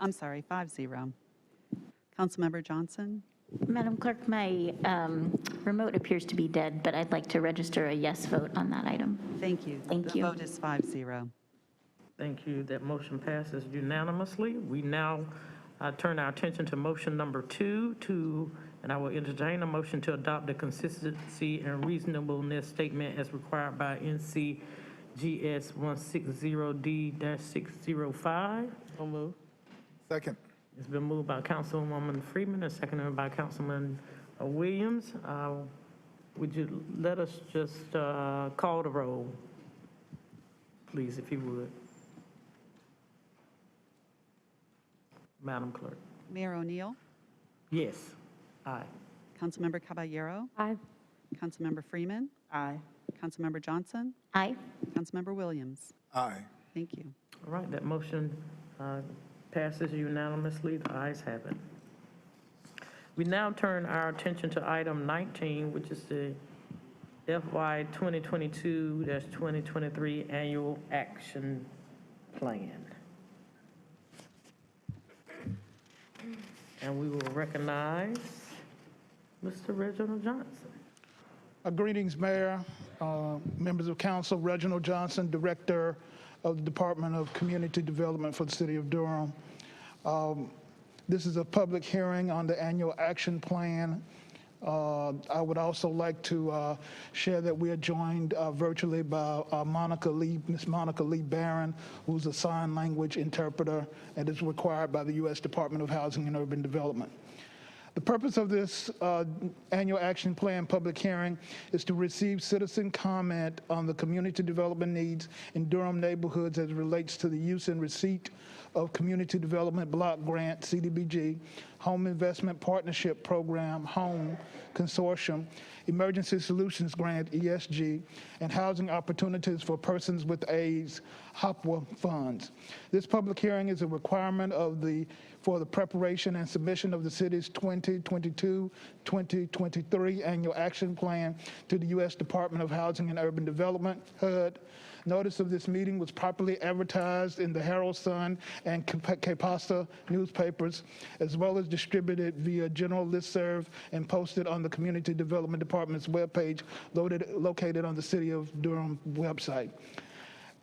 [SPEAKER 5] I'm sorry, 5-0. Councilmember Johnson?
[SPEAKER 4] Madam Clerk, my remote appears to be dead, but I'd like to register a yes vote on that item.
[SPEAKER 5] Thank you.
[SPEAKER 4] Thank you.
[SPEAKER 5] The vote is 5-0.
[SPEAKER 3] Thank you. That motion passes unanimously. We now turn our attention to motion number 2, and I will entertain a motion to adopt the consistency and reasonableness statement as required by NCGS 160D-605.
[SPEAKER 11] So moved.
[SPEAKER 7] Second.
[SPEAKER 3] It's been moved by Councilwoman Freeman and seconded by Councilman Williams. Would you let us just call the roll, please, if you would? Madam Clerk.
[SPEAKER 5] Mayor O'Neill?
[SPEAKER 3] Yes. Aye.
[SPEAKER 5] Councilmember Caballero?
[SPEAKER 1] Aye.
[SPEAKER 5] Councilmember Freeman?
[SPEAKER 11] Aye.
[SPEAKER 5] Councilmember Johnson?
[SPEAKER 4] Aye.
[SPEAKER 5] Councilmember Williams?
[SPEAKER 7] Aye.
[SPEAKER 5] Thank you.
[SPEAKER 3] All right, that motion passes unanimously. The ayes have it. We now turn our attention to item 19, which is the FY 2022-2023 Annual Action Plan. And we will recognize Mr. Reginald Johnson.
[SPEAKER 2] Greetings, Mayor, members of council. Reginald Johnson, Director of the Department of Community Development for the City of Durham. This is a public hearing on the annual action plan. I would also like to share that we are joined virtually by Miss Monica Lee Barron, who's a sign language interpreter and is required by the U.S. Department of Housing and Urban Development. The purpose of this annual action plan public hearing is to receive citizen comment on the community development needs in Durham neighborhoods as it relates to the use and receipt of Community Development Block Grant, CDBG, Home Investment Partnership Program, HOME, Consortium, Emergency Solutions Grant, ESG, and Housing Opportunities for Persons with AIDS, HOPWA funds. This public hearing is a requirement for the preparation and submission of the city's 2022-2023 Annual Action Plan to the U.S. Department of Housing and Urban Development, HUD. Notice of this meeting was properly advertised in the Herald Sun and Kapasa newspapers, as well as distributed via general listserv and posted on the Community Development Department's webpage located on the City of Durham website.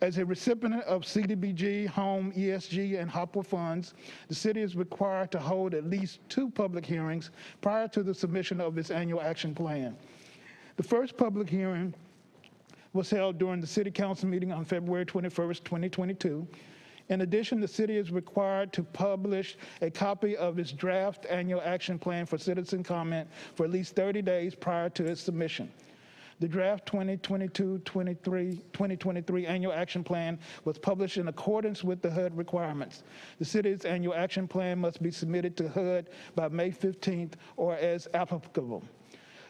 [SPEAKER 2] As a recipient of CDBG, HOME, ESG, and HOPWA funds, the city is required to hold at least 2 public hearings prior to the submission of its annual action plan. The first public hearing was held during the City Council meeting on February 21st, 2022. In addition, the city is required to publish a copy of its draft annual action plan for citizen comment for at least 30 days prior to its submission. The draft 2022-2023 annual action plan was published in accordance with the HUD requirements. The city's annual action plan must be submitted to HUD by May 15th or as applicable.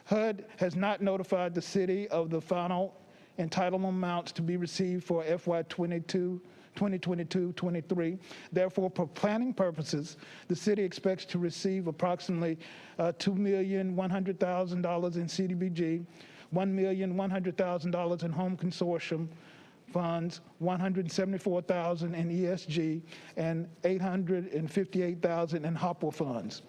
[SPEAKER 2] HUD has not notified the city of the final entitlement amounts to be received for FY 2022-23. Therefore, for planning purposes, the city expects to receive approximately $2,100,000 in CDBG, $1,100,000 in home consortium funds, $174,000 in ESG, and $858,000 in HOPWA funds.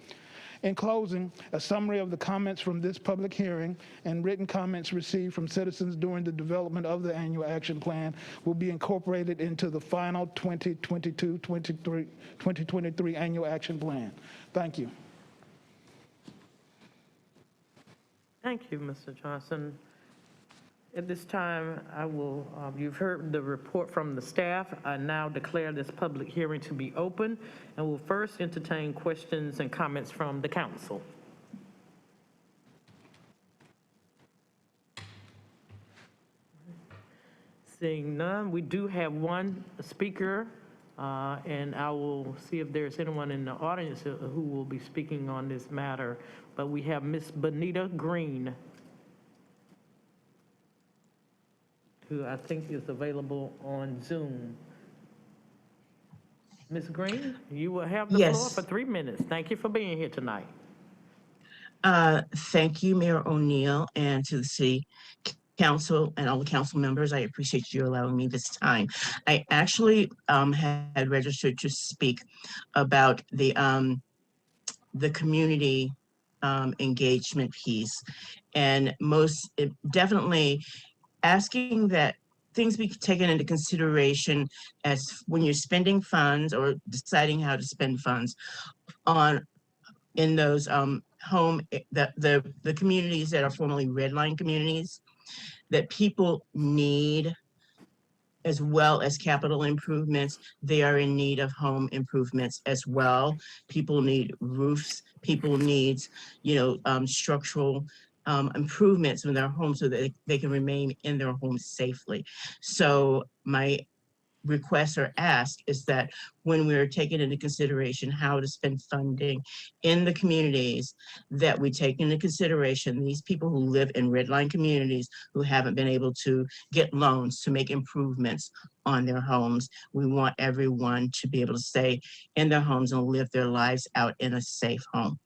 [SPEAKER 2] In closing, a summary of the comments from this public hearing and written comments received from citizens during the development of the annual action plan will be incorporated into the final 2022-2023 annual action plan. Thank you.
[SPEAKER 3] Thank you, Mr. Johnson. At this time, you've heard the report from the staff. I now declare this public hearing to be open and will first entertain questions and comments from the council. Seeing none, we do have one speaker, and I will see if there's anyone in the audience who will be speaking on this matter. But we have Ms. Bonita Green, who I think is available on Zoom. Ms. Green, you will have the floor for 3 minutes. Thank you for being here tonight.
[SPEAKER 14] Thank you, Mayor O'Neill, and to the City Council and all the council members. I appreciate you allowing me this time. I actually had registered to speak about the community engagement piece, and definitely asking that things be taken into consideration as when you're spending funds or deciding how to spend funds in those the communities that are formerly redline communities that people need, as well as capital improvements. They are in need of home improvements as well. People need roofs. People need, structural improvements in their homes so that they can remain in their homes safely. So my request or ask is that when we're taking into consideration how to spend funding in the communities, that we take into consideration these people who live in redline communities who haven't been able to get loans to make improvements on their homes. We want everyone to be able to stay in their homes and live their lives out in a safe home.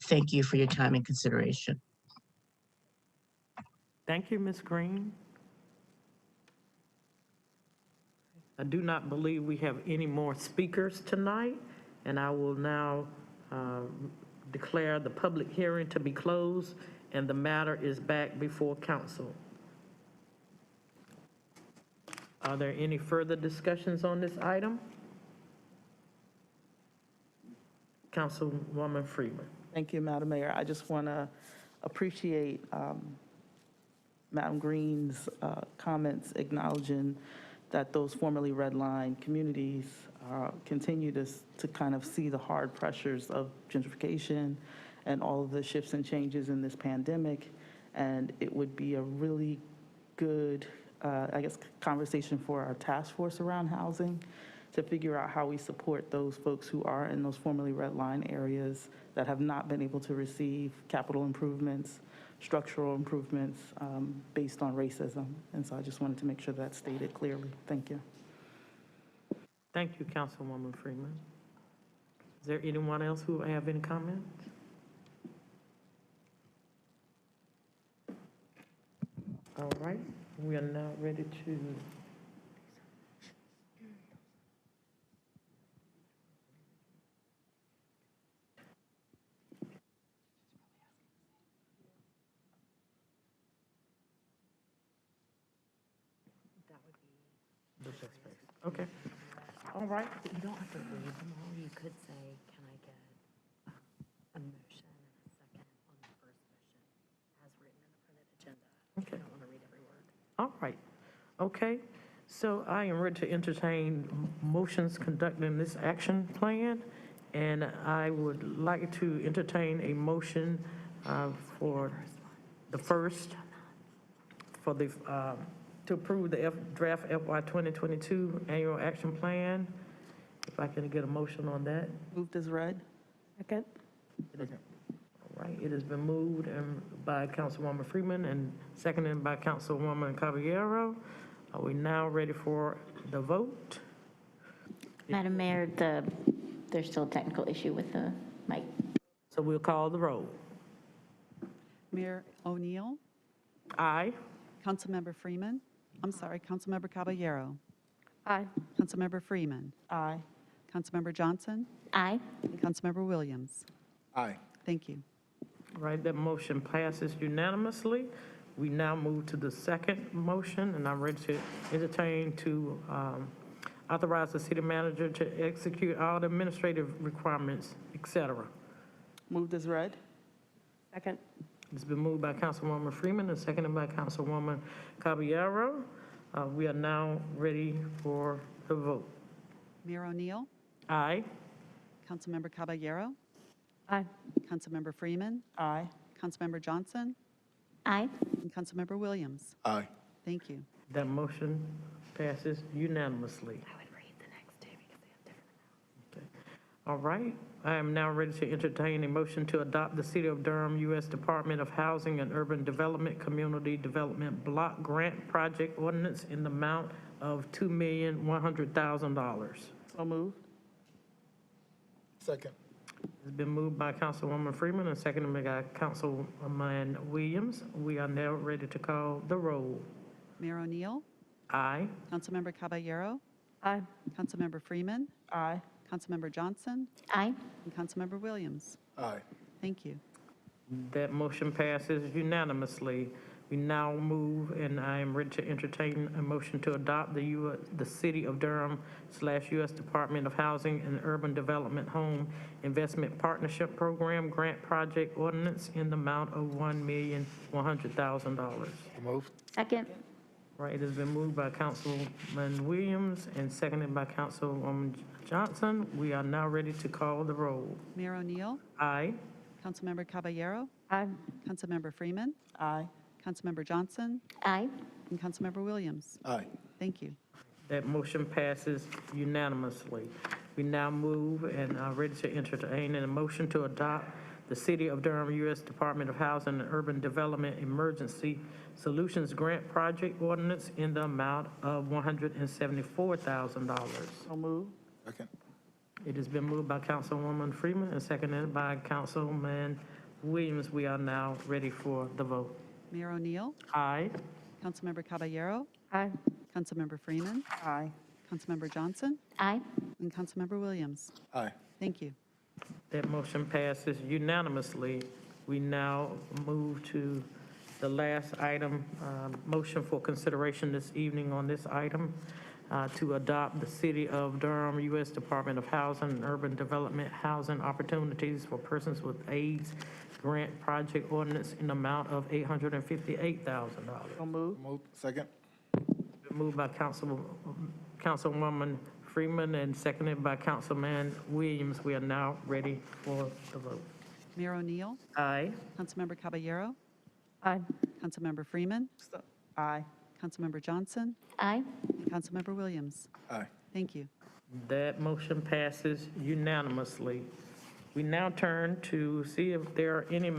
[SPEAKER 14] Thank you for your time and consideration.
[SPEAKER 3] Thank you, Ms. Green. I do not believe we have any more speakers tonight, and I will now declare the public hearing to be closed, and the matter is back before council. Are there any further discussions on this item? Councilwoman Freeman.
[SPEAKER 15] Thank you, Madam Mayor. I just want to appreciate Madam Green's comments acknowledging that those formerly redline communities continue to kind of see the hard pressures of gentrification and all of the shifts and changes in this pandemic. And it would be a really good, conversation for our task force around housing to figure out how we support those folks who are in those formerly redline areas that have not been able to receive capital improvements, structural improvements based on racism. And so I just wanted to make sure that's stated clearly. Thank you.
[SPEAKER 3] Thank you, Councilwoman Freeman. Is there anyone else who have any comments? All right, we are now ready to okay. All right.
[SPEAKER 10] You don't have to read them all. You could say, can I get a motion and a second on the first motion as written in the printed agenda?
[SPEAKER 3] Okay.
[SPEAKER 10] I don't want to read every word.
[SPEAKER 3] All right. Okay. So I am ready to entertain motions conducting this action plan, and I would like to entertain a motion for the first, for the to approve the draft FY 2022 annual action plan. If I can get a motion on that.
[SPEAKER 15] Moved as read.
[SPEAKER 10] Second.
[SPEAKER 3] All right, it has been moved by Councilwoman Freeman and seconded by Councilwoman Caballero. Are we now ready for the vote?
[SPEAKER 10] Madam Mayor, there's still a technical issue with the mic.
[SPEAKER 3] So we'll call the roll.
[SPEAKER 5] Mayor O'Neill,
[SPEAKER 3] Aye.
[SPEAKER 5] Councilmember Freeman, Councilmember Caballero,
[SPEAKER 10] Aye.
[SPEAKER 5] Councilmember Freeman,
[SPEAKER 15] Aye.
[SPEAKER 5] Councilmember Johnson,
[SPEAKER 10] Aye.
[SPEAKER 5] and Councilmember Williams.
[SPEAKER 7] Aye.
[SPEAKER 5] Thank you.
[SPEAKER 3] All right, that motion passes unanimously. We now move to the second motion, and I'm ready to entertain to authorize the city manager to execute all the administrative requirements, et cetera.
[SPEAKER 15] Moved as read.
[SPEAKER 10] Second.
[SPEAKER 3] It's been moved by Councilwoman Freeman and seconded by Councilwoman Caballero. We are now ready for the vote.
[SPEAKER 5] Mayor O'Neill,
[SPEAKER 3] Aye.
[SPEAKER 5] Councilmember Caballero,
[SPEAKER 1] Aye.
[SPEAKER 5] Councilmember Freeman,
[SPEAKER 15] Aye.
[SPEAKER 5] Councilmember Johnson,
[SPEAKER 4] Aye.
[SPEAKER 5] and Councilmember Williams.
[SPEAKER 7] Aye.
[SPEAKER 5] Thank you.
[SPEAKER 3] That motion passes unanimously.
[SPEAKER 10] I would read the next two because they have different amounts.
[SPEAKER 3] All right, I am now ready to entertain a motion to adopt the City of Durham, U.S. Department of Housing and Urban Development Community Development Block Grant Project Ordinance in the amount of $2,100,000.
[SPEAKER 15] So moved.
[SPEAKER 7] Second.
[SPEAKER 3] It's been moved by Councilwoman Freeman and seconded by Councilman Williams. We are now ready to call the roll.
[SPEAKER 5] Mayor O'Neill,
[SPEAKER 3] Aye.
[SPEAKER 5] Councilmember Caballero,
[SPEAKER 1] Aye.
[SPEAKER 5] Councilmember Freeman,
[SPEAKER 15] Aye.
[SPEAKER 5] Councilmember Johnson,
[SPEAKER 4] Aye.
[SPEAKER 5] and Councilmember Williams.
[SPEAKER 7] Aye.
[SPEAKER 5] Thank you.
[SPEAKER 3] That motion passes unanimously. We now move, and I am ready to entertain a motion to adopt the City of Durham / U.S. Department of Housing and Urban Development Home Investment Partnership Program Grant Project Ordinance in the amount of $1,100,000.
[SPEAKER 7] Moved.
[SPEAKER 4] Second.
[SPEAKER 3] Right, it has been moved by Councilman Williams and seconded by Councilwoman Johnson. We are now ready to call the roll.
[SPEAKER 5] Mayor O'Neill,
[SPEAKER 3] Aye.
[SPEAKER 5] Councilmember Caballero,
[SPEAKER 1] Aye.
[SPEAKER 5] Councilmember Freeman,
[SPEAKER 15] Aye.
[SPEAKER 5] Councilmember Johnson,
[SPEAKER 4] Aye.
[SPEAKER 5] and Councilmember Williams.
[SPEAKER 7] Aye.
[SPEAKER 5] Thank you.
[SPEAKER 3] That motion passes unanimously. We now move and are ready to entertain a motion to adopt the City of Durham, U.S. Department of Housing and Urban Development Emergency Solutions Grant Project Ordinance in the amount of $174,000.
[SPEAKER 15] So moved.
[SPEAKER 7] Second.
[SPEAKER 3] It has been moved by Councilwoman Freeman and seconded by Councilman Williams. We are now ready for the vote.
[SPEAKER 5] Mayor O'Neill,
[SPEAKER 3] Aye.
[SPEAKER 5] Councilmember Caballero,
[SPEAKER 1] Aye.
[SPEAKER 5] Councilmember Freeman,
[SPEAKER 15] Aye.
[SPEAKER 5] Councilmember Johnson,
[SPEAKER 4] Aye.
[SPEAKER 5] and Councilmember Williams.
[SPEAKER 7] Aye.
[SPEAKER 5] Thank you.
[SPEAKER 3] That motion passes unanimously. We now move to the last item, motion for consideration this evening on this item, to adopt the City of Durham, U.S. Department of Housing and Urban Development Housing Opportunities for Persons with AIDS Grant Project Ordinance in the amount of $858,000.
[SPEAKER 15] So moved.
[SPEAKER 7] Moved. Second.
[SPEAKER 3] Moved by Councilwoman Freeman and seconded by Councilman Williams. We are now ready for the vote.
[SPEAKER 5] Mayor O'Neill,
[SPEAKER 3] Aye.
[SPEAKER 5] Councilmember Caballero,
[SPEAKER 1] Aye.
[SPEAKER 5] Councilmember Freeman,
[SPEAKER 15] Aye.
[SPEAKER 5] Councilmember Johnson,
[SPEAKER 4] Aye.
[SPEAKER 5] and Councilmember Williams.
[SPEAKER 7] Aye.
[SPEAKER 5] Thank you.
[SPEAKER 3] That motion passes unanimously. We now turn to see if there are any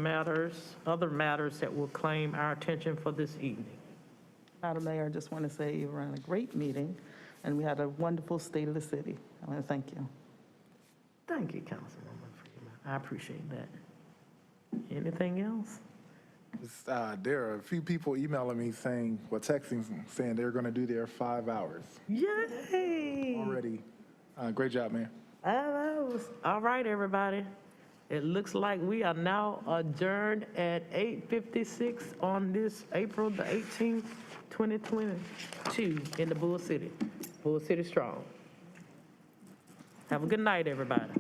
[SPEAKER 3] other matters that will claim our attention for this evening.
[SPEAKER 15] Madam Mayor, I just want to say you ran a great meeting, and we had a wonderful State of the City. I want to thank you.
[SPEAKER 3] Thank you, Councilwoman Freeman. I appreciate that. Anything else?
[SPEAKER 7] There are a few people emailing me saying, texting saying they're going to do their 5 hours
[SPEAKER 3] Yay!
[SPEAKER 7] already. Great job, man.
[SPEAKER 3] All right, everybody. It looks like we are now adjourned at 8:56 on this April the 18th, 2022 in the Bull City. Bull City Strong. Have a good night, everybody.